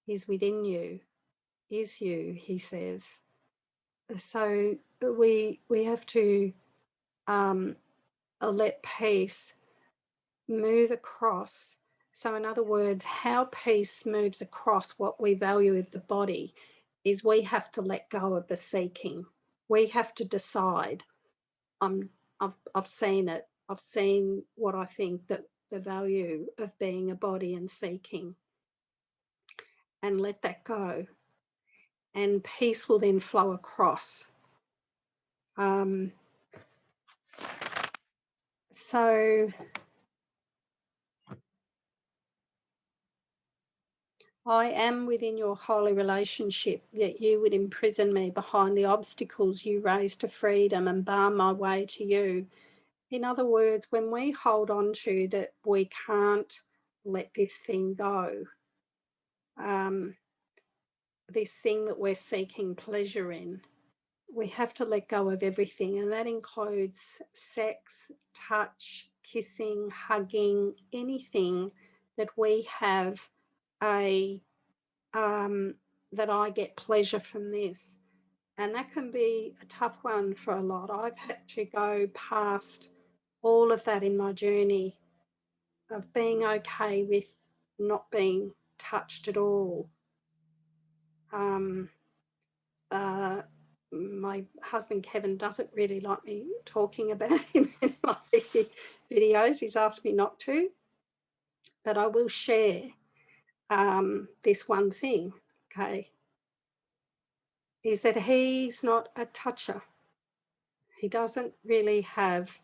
is within you, is you, he says. So we have to let peace move across. So in other words, how peace moves across what we value of the body is we have to let go of the seeking. We have to decide, I've seen it. I've seen what I think that the value of being a body and seeking, and let that go. And peace will then flow across. So I am within your holy relationship, yet you would imprison me behind the obstacles you raise to freedom and bar my way to you. In other words, when we hold on to that we can't let this thing go, this thing that we're seeking pleasure in, we have to let go of everything, and that includes sex, touch, kissing, hugging, anything that we have that I get pleasure from this. And that can be a tough one for a lot. I've had to go past all of that in my journey of being okay with not being touched at all. My husband Kevin doesn't really like me talking about him in my videos. He's asked me not to, but I will share this one thing, okay, is that he's not a toucher. He doesn't really have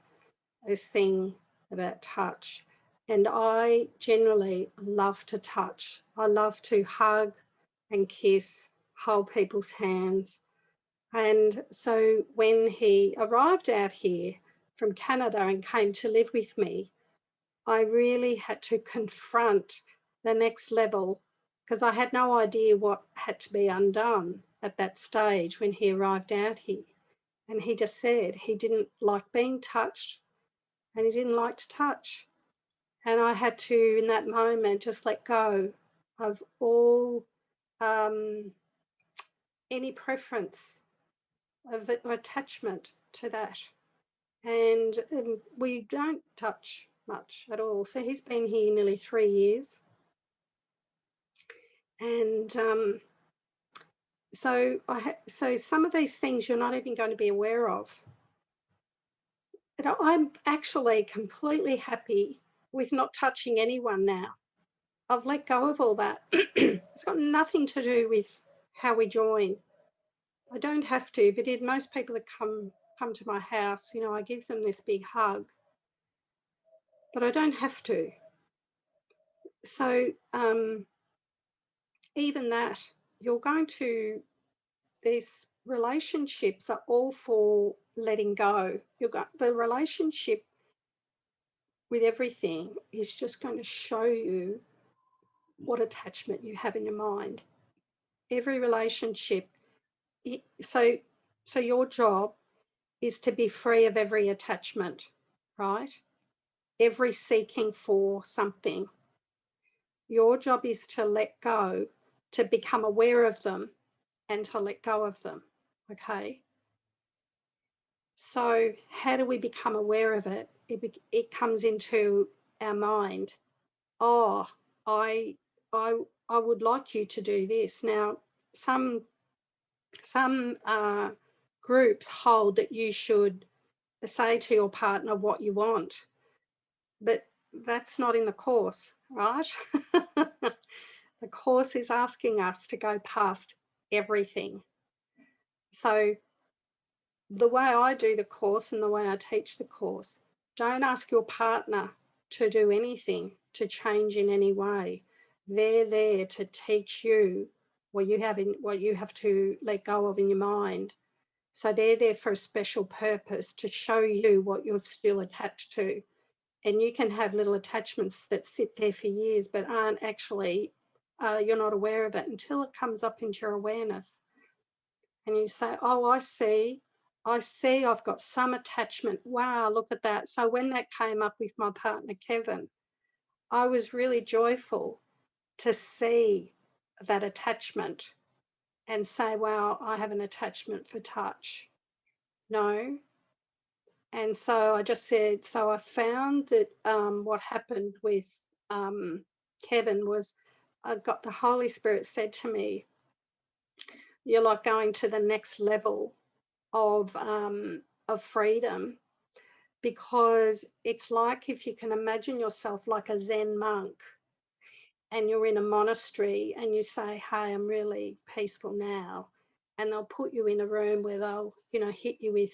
this thing about touch. And I generally love to touch. I love to hug and kiss, hold people's hands. And so when he arrived out here from Canada and came to live with me, I really had to confront the next level, because I had no idea what had to be undone at that stage when he arrived out here. And he just said he didn't like being touched and he didn't like to touch. And I had to, in that moment, just let go of all any preference of attachment to that. And we don't touch much at all. So he's been here nearly 3 years. And so some of these things you're not even going to be aware of. But I'm actually completely happy with not touching anyone now. I've let go of all that. It's got nothing to do with how we join. I don't have to, but most people that come to my house, you know, I give them this big hug, but I don't have to. So even that, you're going to, these relationships are all for letting go. The relationship with everything is just going to show you what attachment you have in your mind. Every relationship, so your job is to be free of every attachment, right? Every seeking for something. Your job is to let go, to become aware of them and to let go of them, okay? So how do we become aware of it? It comes into our mind. Oh, I would like you to do this. Now, some groups hold that you should say to your partner what you want, but that's not in the course, right? The course is asking us to go past everything. So the way I do the course and the way I teach the course, don't ask your partner to do anything, to change in any way. They're there to teach you what you have to let go of in your mind. So they're there for a special purpose, to show you what you're still attached to. And you can have little attachments that sit there for years but aren't actually, you're not aware of it until it comes up into your awareness. And you say, oh, I see I've got some attachment. Wow, look at that. So when that came up with my partner, Kevin, I was really joyful to see that attachment and say, wow, I have an attachment for touch. No. And so I just said, so I found that what happened with Kevin was, the Holy Spirit said to me, you're like going to the next level of freedom, because it's like, if you can imagine yourself like a Zen monk and you're in a monastery and you say, hey, I'm really peaceful now, and they'll put you in a room where they'll, hit you with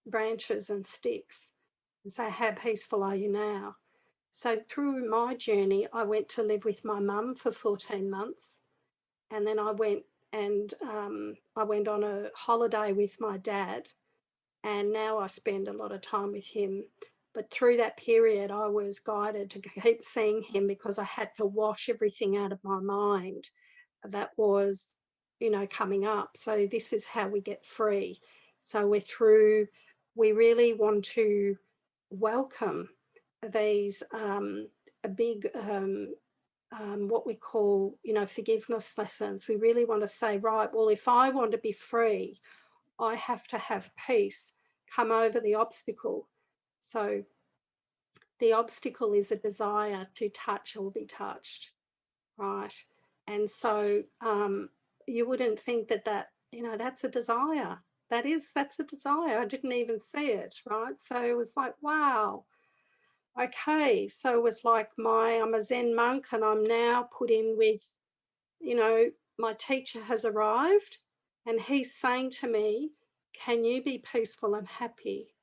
branches and sticks and say, how peaceful are you now? So through my journey, I went to live with my mum for 14 months. And then I went on a holiday with my dad. And now I spend a lot of time with him. But through that period, I was guided to keep seeing him, because I had to wash everything out of my mind that was, coming up. So this is how we get free. So we really want to welcome these big, what we call, forgiveness lessons. We really want to say, right, well, if I want to be free, I have to have peace come over the obstacle. So the obstacle is a desire to touch or be touched, right? And so you wouldn't think that that's a desire. That's a desire. I didn't even see it, right? So it was like, wow. Okay, so it was like I'm a Zen monk, and I'm now put in with, my teacher has arrived, and he's saying to me, can you be peaceful and happy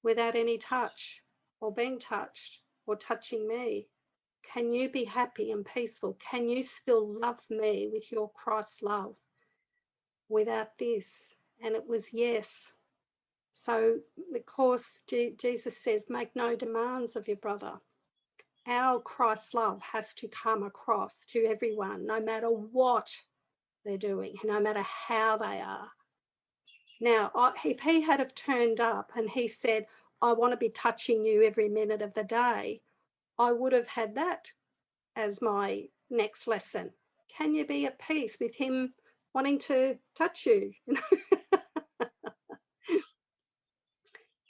without any touch or being touched or touching me? Can you be happy and peaceful? Can you still love me with your Christ love without this? And it was yes. So, of course, Jesus says, make no demands of your brother. Our Christ love has to come across to everyone, no matter what they're doing, no matter how they are. Now, if he had have turned up and he said, I want to be touching you every minute of the day, I would have had that as my next lesson. Can you be at peace with him wanting to touch you?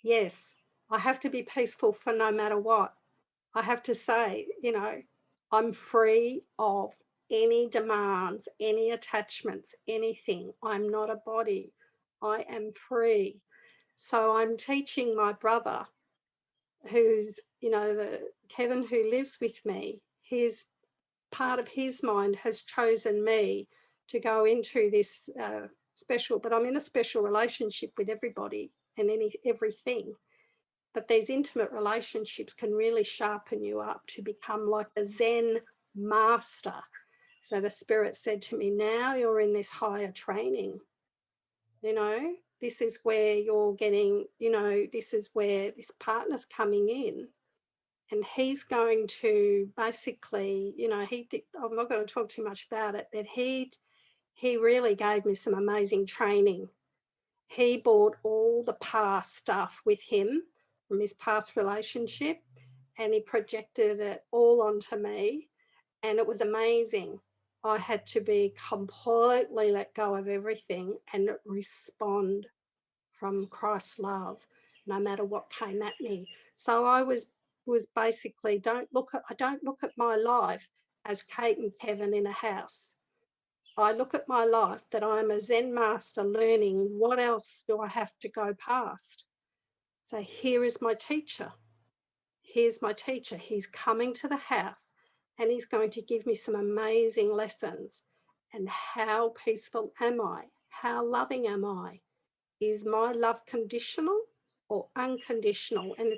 Yes, I have to be peaceful for no matter what. I have to say, I'm free of any demands, any attachments, anything. I'm not a body. I am free. So I'm teaching my brother, who's, the Kevin who lives with me, his part of his mind has chosen me to go into this special, but I'm in a special relationship with everybody and everything. But these intimate relationships can really sharpen you up to become like a Zen master. So the Spirit said to me, now you're in this higher training. This is where you're getting, this is where this partner's coming in. And he's going to basically, I'm not going to talk too much about it, but he really gave me some amazing training. He brought all the past stuff with him from his past relationship, and he projected it all onto me, and it was amazing. I had to be completely let go of everything and respond from Christ's love, no matter what came at me. So I was basically, I don't look at my life as Cate and Kevin in a house. I look at my life that I'm a Zen master learning what else do I have to go past. So here is my teacher. Here's my teacher. He's coming to the house and he's going to give me some amazing lessons. And how peaceful am I? How loving am I? Is my love conditional or unconditional? And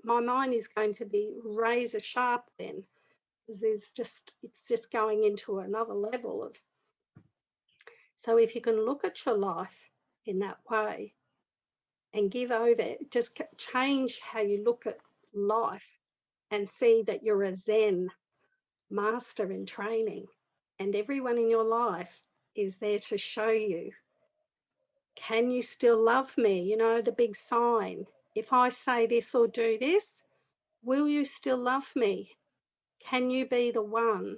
my mind is going to be razor sharp then, because it's just going into another level of So if you can look at your life in that way and give over, just change how you look at life and see that you're a Zen master in training, and everyone in your life is there to show you, can you still love me? You know, the big sign. If I say this or do this, will you still love me? Can you be the one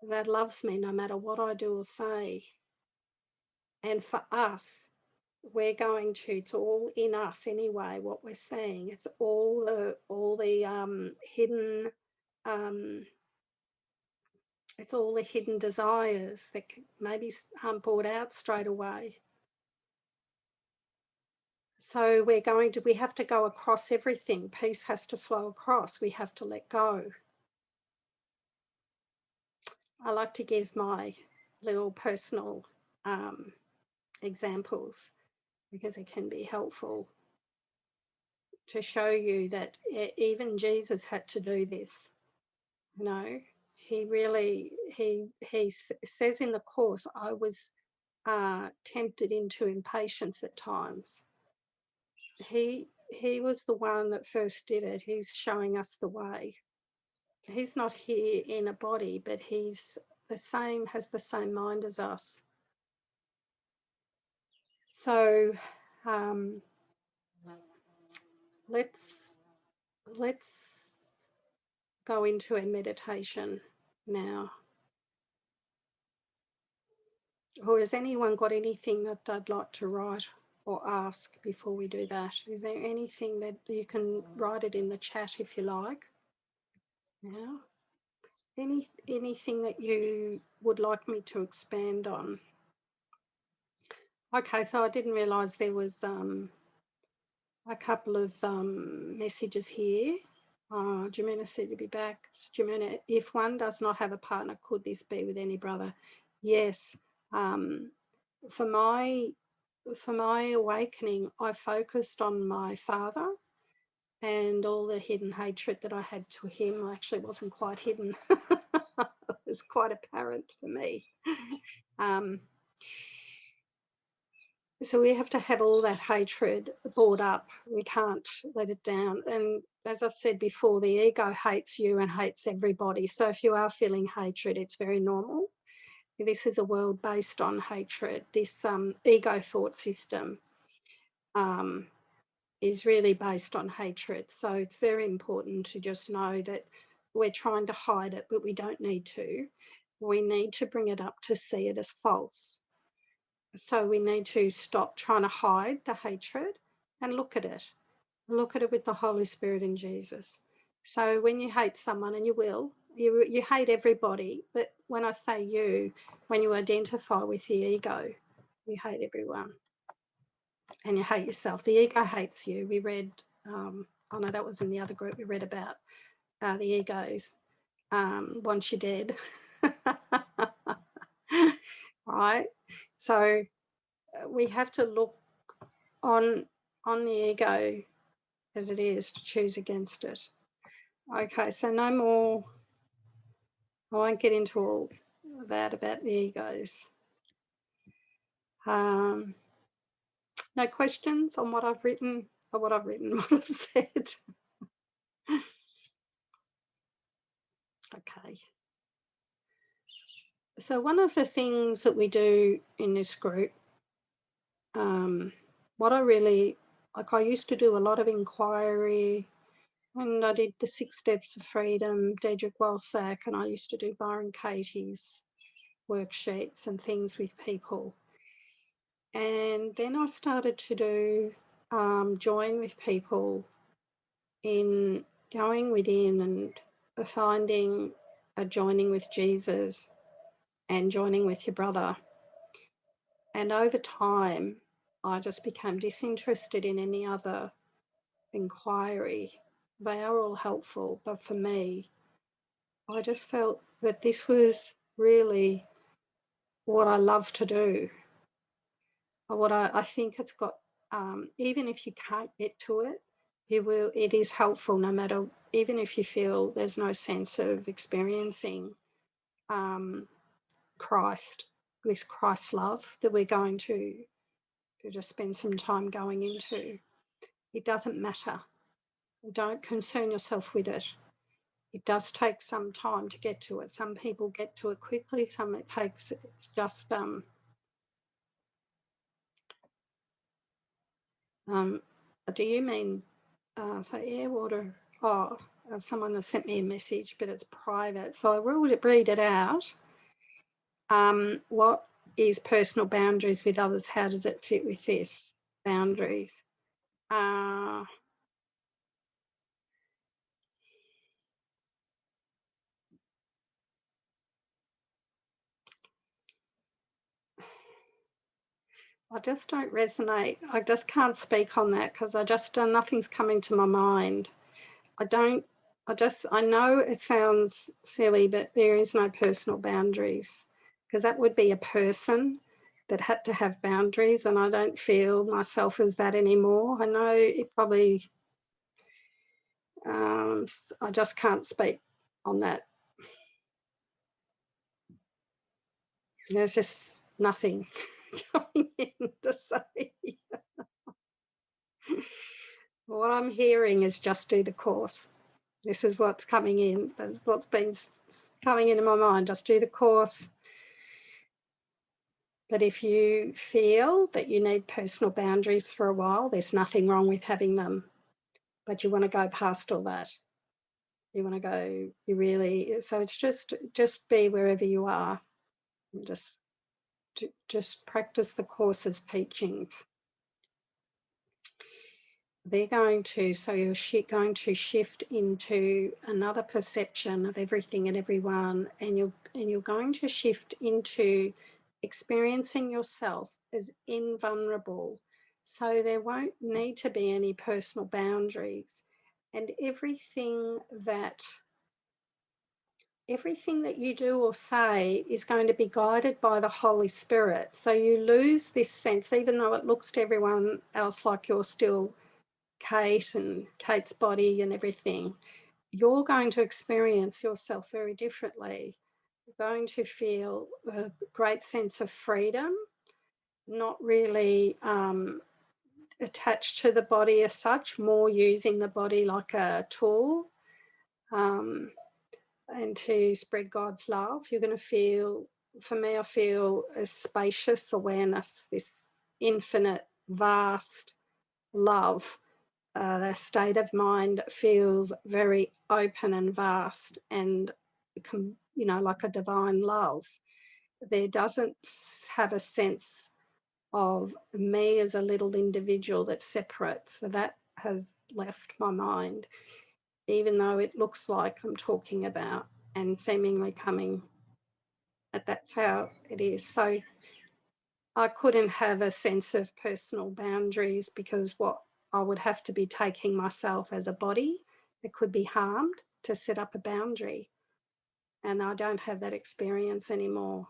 that loves me no matter what I do or say? And for us, we're going to, it's all in us anyway, what we're seeing. It's all the hidden, it's all the hidden desires that maybe aren't brought out straight away. So we have to go across everything. Peace has to flow across. We have to let go. I like to give my little personal examples because it can be helpful to show you that even Jesus had to do this. You know, he really, he says in the Course, I was tempted into impatience at times. He was the one that first did it. He's showing us the way. He's not here in a body, but he's the same, has the same mind as us. So let's go into a meditation now. Or has anyone got anything that they'd like to write or ask before we do that? Is there anything that you can write it in the chat if you like? Yeah. Anything that you would like me to expand on? Okay, so I didn't realise there was a couple of messages here. Jimena said to be back. Jimena, if one does not have a partner, could this be with any brother? Yes. For my awakening, I focused on my father and all the hidden hatred that I had to him. Actually, it wasn't quite hidden. It was quite apparent for me. So we have to have all that hatred brought up. We can't let it down. And as I've said before, the ego hates you and hates everybody. So if you are feeling hatred, it's very normal. This is a world based on hatred. This ego thought system is really based on hatred. So it's very important to just know that we're trying to hide it, but we don't need to. We need to bring it up to see it as false. So we need to stop trying to hide the hatred and look at it. Look at it with the Holy Spirit and Jesus. So when you hate someone, and you will, you hate everybody, but when I say you, when you identify with the ego, you hate everyone and you hate yourself. The ego hates you. We read, oh no, that was in the other group, we read about the egos once you're dead. Right? So we have to look on the ego as it is, to choose against it. Okay, so no more, I won't get into all that about the egos. No questions on what I've written, or what I've said. Okay. So one of the things that we do in this group, what I really, like, I used to do a lot of inquiry, and I did the 6 Steps of Freedom, Dedrick Walsack, and I used to do Byron Katie's worksheets and things with people. And then I started to do join with people in going within and finding a joining with Jesus and joining with your brother. And over time, I just became disinterested in any other inquiry. They are all helpful, but for me, I just felt that this was really what I love to do. What I think it's got, even if you can't get to it, it is helpful no matter, even if you feel there's no sense of experiencing Christ. this Christ love that we're going to just spend some time going into. It doesn't matter. Don't concern yourself with it. It does take some time to get to it. Some people get to it quickly. Some it takes just do you mean so air, water? Oh, someone has sent me a message, but it's private, so I will read it out. What is personal boundaries with others? How does it fit with this? Boundaries. I just don't resonate. I just can't speak on that because I just nothing's coming to my mind. I know it sounds silly, but there is no personal boundaries because that would be a person that had to have boundaries, and I don't feel myself as that anymore. I know it probably, I just can't speak on that. There's just nothing coming in to say. What I'm hearing is just do the course. This is what's coming in. That's what's been coming into my mind. Just do the course. But if you feel that you need personal boundaries for a while, there's nothing wrong with having them. But you want to go past all that. You want to go, so it's just be wherever you are. And just practice the course's teachings. They're going to, so you're going to shift into another perception of everything and everyone, and you're going to shift into experiencing yourself as invulnerable. So there won't need to be any personal boundaries, and everything that you do or say is going to be guided by the Holy Spirit. So you lose this sense, even though it looks to everyone else like you're still Cate and Cate's body and everything, you're going to experience yourself very differently. You're going to feel a great sense of freedom, not really attached to the body as such, more using the body like a tool, and to spread God's love. You're going to feel, for me, I feel a spacious awareness, this infinite, vast love. The state of mind feels very open and vast and, like a divine love. There doesn't have a sense of me as a little individual that's separate. So that has left my mind, even though it looks like I'm talking about and seemingly coming, that's how it is. So I couldn't have a sense of personal boundaries because what I would have to be taking myself as a body that could be harmed to set up a boundary. And I don't have that experience anymore.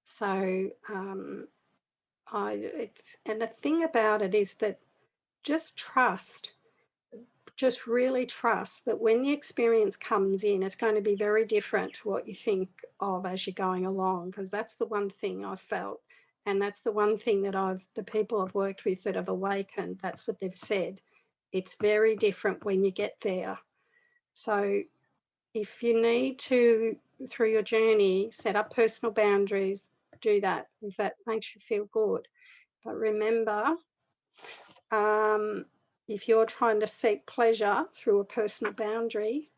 So and the thing about it is that just really trust that when the experience comes in, it's going to be very different to what you think of as you're going along, because that's the one thing I've felt. And that's the one thing that the people I've worked with that have awakened, that's what they've said. It's very different when you get there. So if you need to, through your journey, set up personal boundaries, do that if that makes you feel good. But remember, if you're trying to seek pleasure through a personal boundary,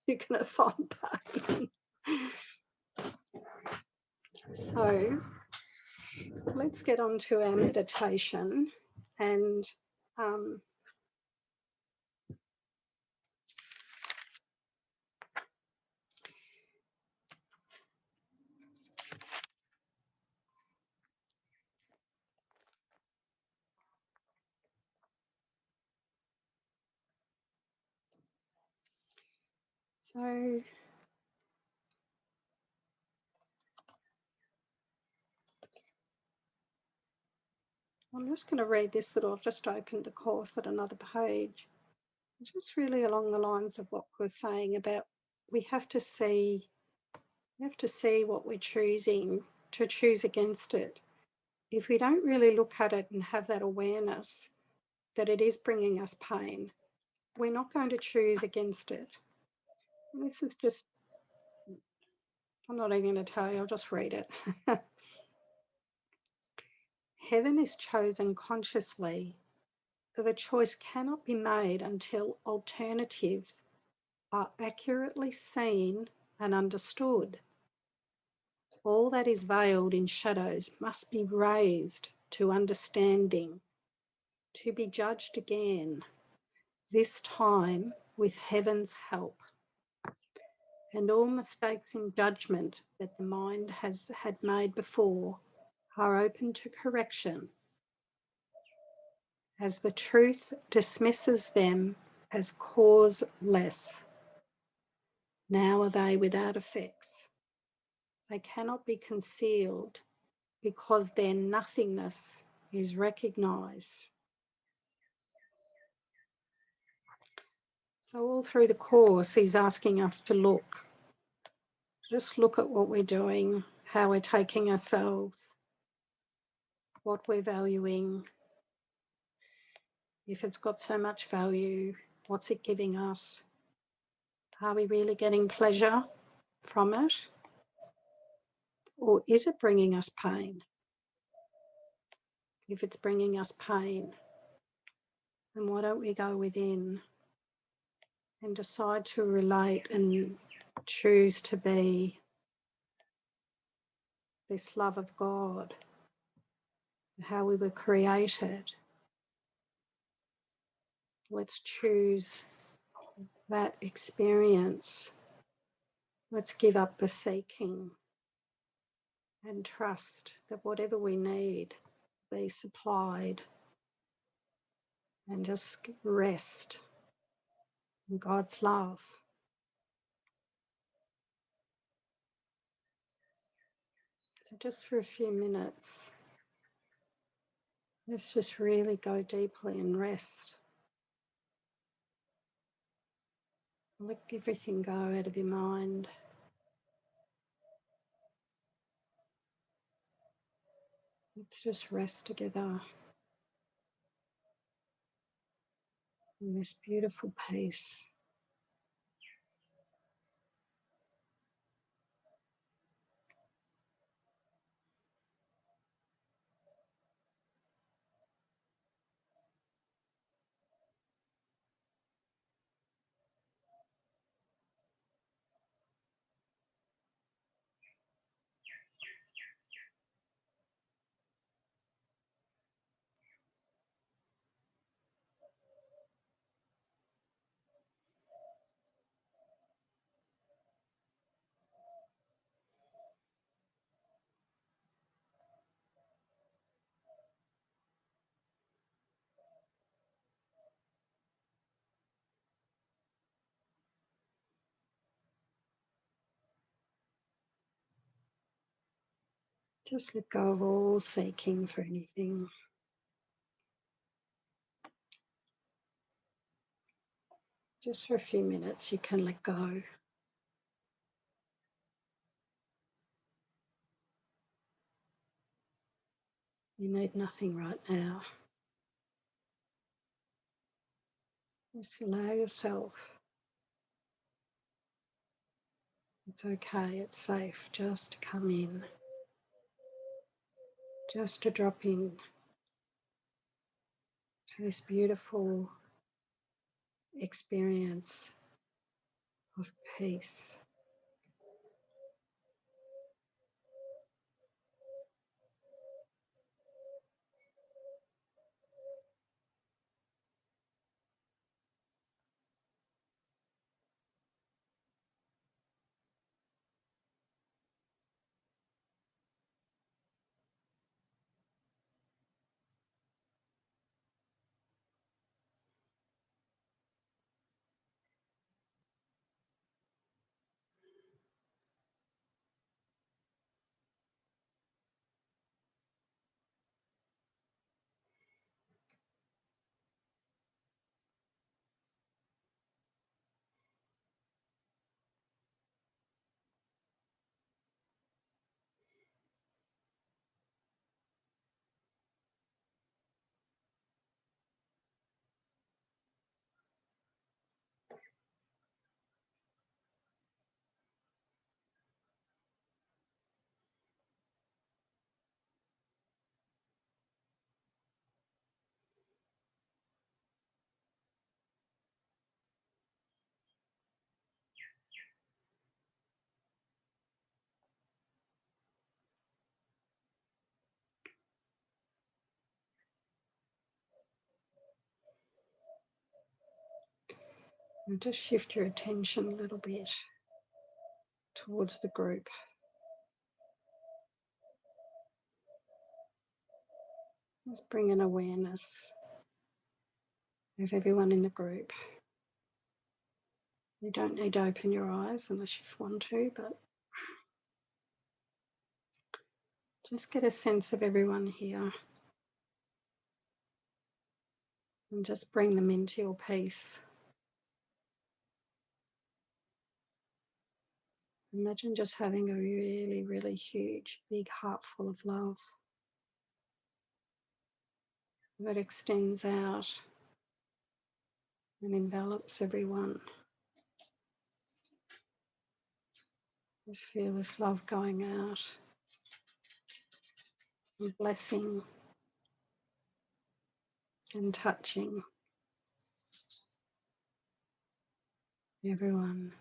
you're going to find pain. So let's get on to our meditation. And so I'm just going to read this little, I've just opened the course at another page. Just really along the lines of what we're saying about we have to see We have to see what we're choosing to choose against it. If we don't really look at it and have that awareness that it is bringing us pain, we're not going to choose against it. And this is just, I'm not even going to tell you, I'll just read it. Heaven is chosen consciously, but the choice cannot be made until alternatives are accurately seen and understood. All that is veiled in shadows must be raised to understanding, to be judged again, this time with heaven's help. And all mistakes in judgment that the mind has had made before are open to correction, as the truth dismisses them as causeless. Now are they without effects. They cannot be concealed because their nothingness is recognised. So all through the course, he's asking us to look. Just look at what we're doing, how we're taking ourselves, what we're valuing. If it's got so much value, what's it giving us? Are we really getting pleasure from it? Or is it bringing us pain? If it's bringing us pain, then why don't we go within and decide to relate and choose to be this love of God, how we were created. Let's choose that experience. Let's give up the seeking and trust that whatever we need will be supplied, and just rest in God's love. So just for a few minutes, let's just really go deeply and rest. Let everything go out of your mind. Let's just rest together in this beautiful peace. Just let go of all seeking for anything. Just for a few minutes, you can let go. You need nothing right now. Just allow yourself. It's okay, it's safe just to come in, just to drop in to this beautiful experience of peace. And just shift your attention a little bit towards the group. Just bring an awareness of everyone in the group. You don't need to open your eyes unless you want to, but just get a sense of everyone here and just bring them into your peace. Imagine just having a really, really huge, big heart full of love that extends out and envelops everyone. Just feel this love going out and blessing and touching everyone.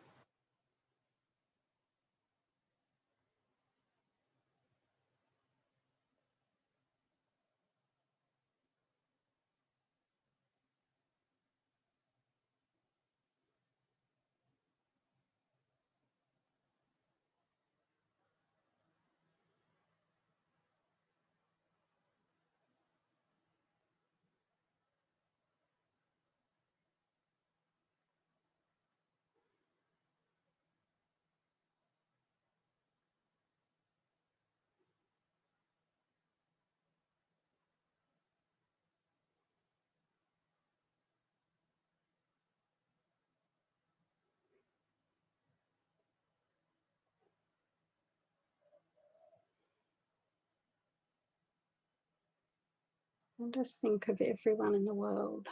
And just think of everyone in the world,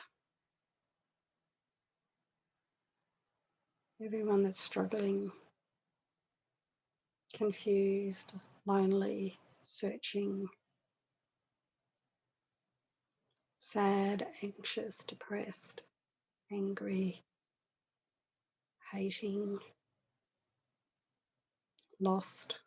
everyone that's struggling, confused, lonely, searching, sad, anxious, depressed, angry, hating, lost.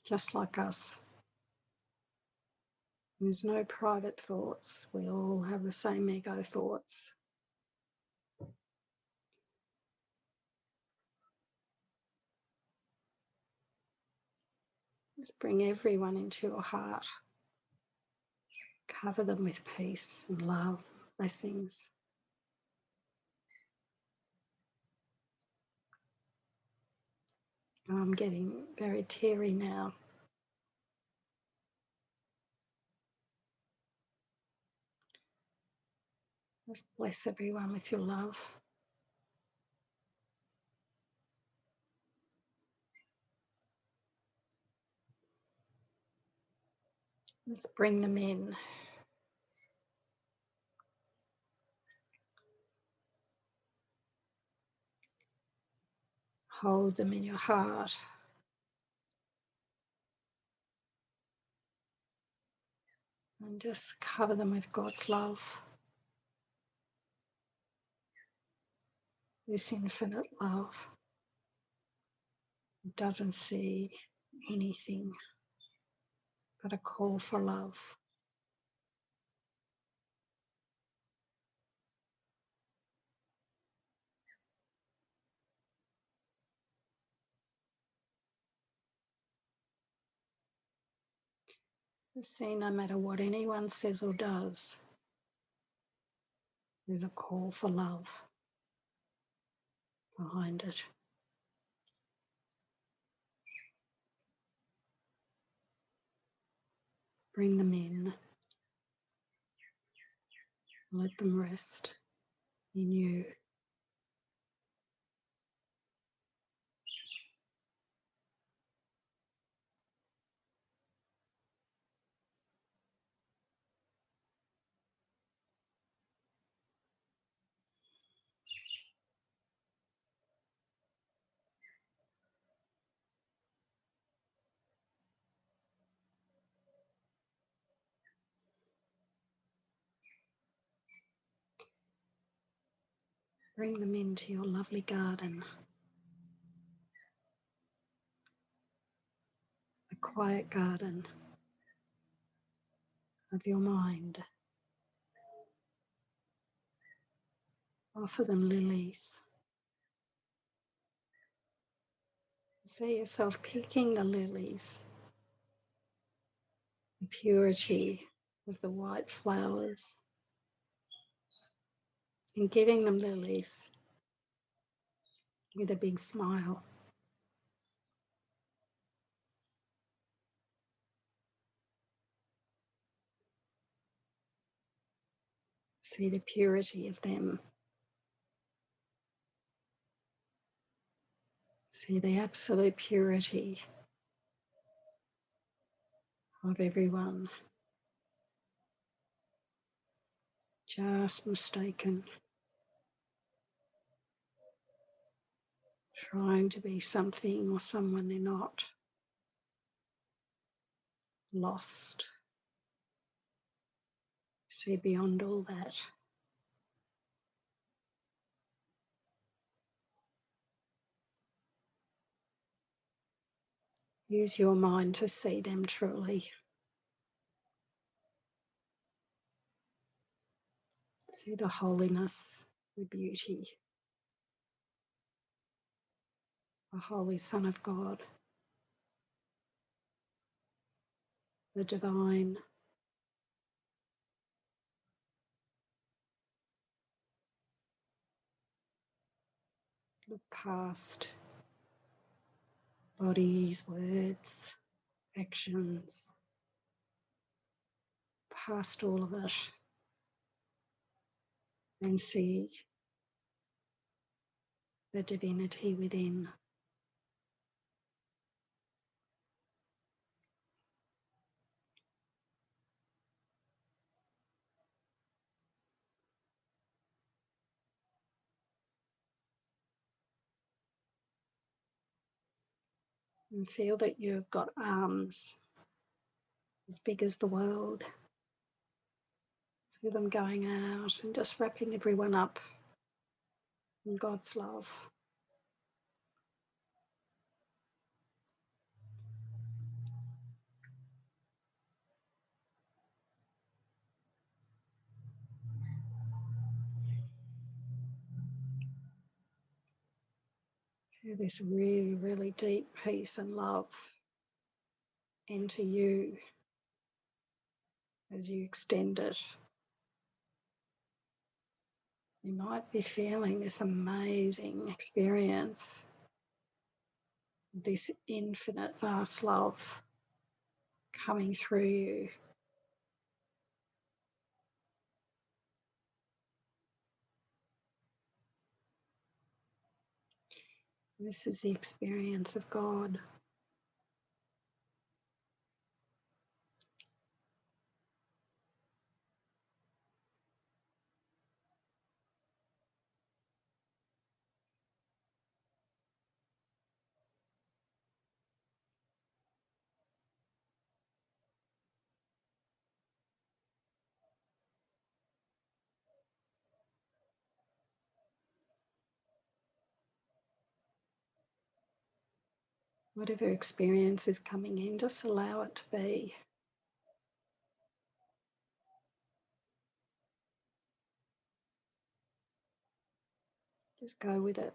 Just like us. There's no private thoughts. We all have the same ego thoughts. Just bring everyone into your heart. Cover them with peace and love, blessings. I'm getting very teary now. Just bless everyone with your love. Let's bring them in. Hold them in your heart. And just cover them with God's love. This infinite love. It doesn't see anything but a call for love. See, no matter what anyone says or does, there's a call for love behind it. Bring them in. Let them rest in you. Bring them into your lovely garden, a quiet garden of your mind. Offer them lilies. See yourself picking the lilies, the purity of the white flowers, and giving them lilies with a big smile. See the purity of them. See the absolute purity of everyone. Just mistaken. Trying to be something or someone they're not. Lost. See beyond all that. Use your mind to see them truly. See the holiness, the beauty, the Holy Son of God, the divine. Look past bodies, words, actions, past all of it, and see the divinity within. And feel that you've got arms as big as the world. See them going out and just wrapping everyone up in God's love. Feel this really, really deep peace and love enter you as you extend it. You might be feeling this amazing experience, this infinite, vast love coming through you. This is the experience of God. Whatever experience is coming in, just allow it to be. Just go with it.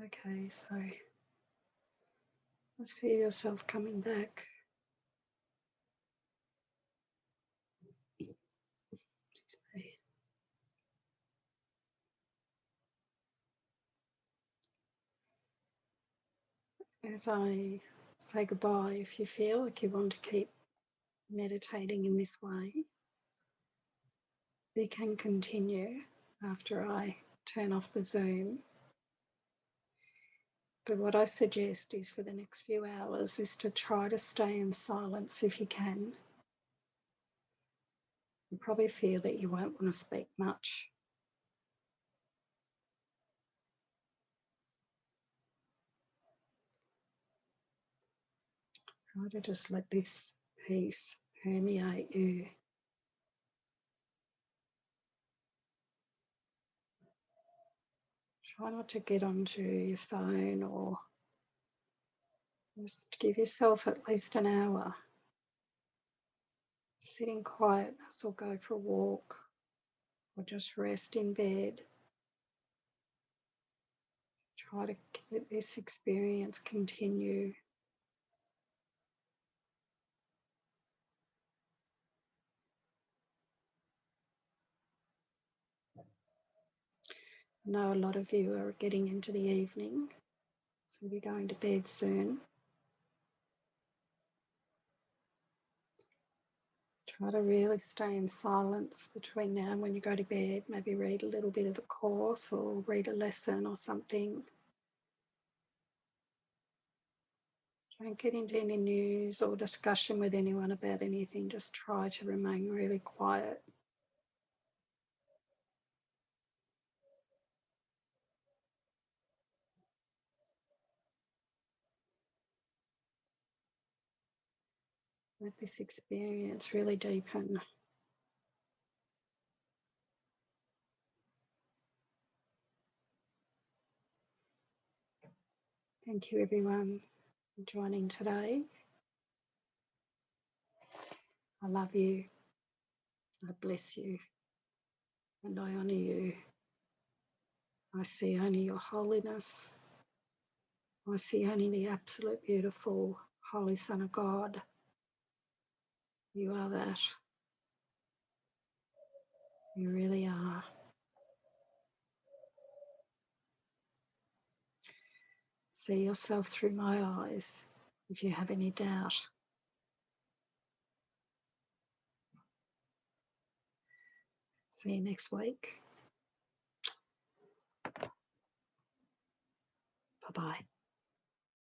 Okay, so let's feel yourself coming back. as I say goodbye, if you feel like you want to keep meditating in this way, you can continue after I turn off the Zoom. But what I suggest is for the next few hours is to try to stay in silence if you can. You probably feel that you won't want to speak much. Try to just let this peace permeate you. Try not to get onto your phone, or just give yourself at least an hour sit in quietness or go for a walk or just rest in bed. Try to let this experience continue. I know a lot of you are getting into the evening, so you'll be going to bed soon. Try to really stay in silence between now and when you go to bed. Maybe read a little bit of a course or read a lesson or something. Don't get into any news or discussion with anyone about anything. Just try to remain really quiet. Let this experience really deepen. Thank you, everyone, for joining today. I love you. I bless you. And I honour you. I see only your holiness. I see only the absolute beautiful Holy Son of God. You are that. You really are. See yourself through my eyes if you have any doubt. See you next week. Bye-bye.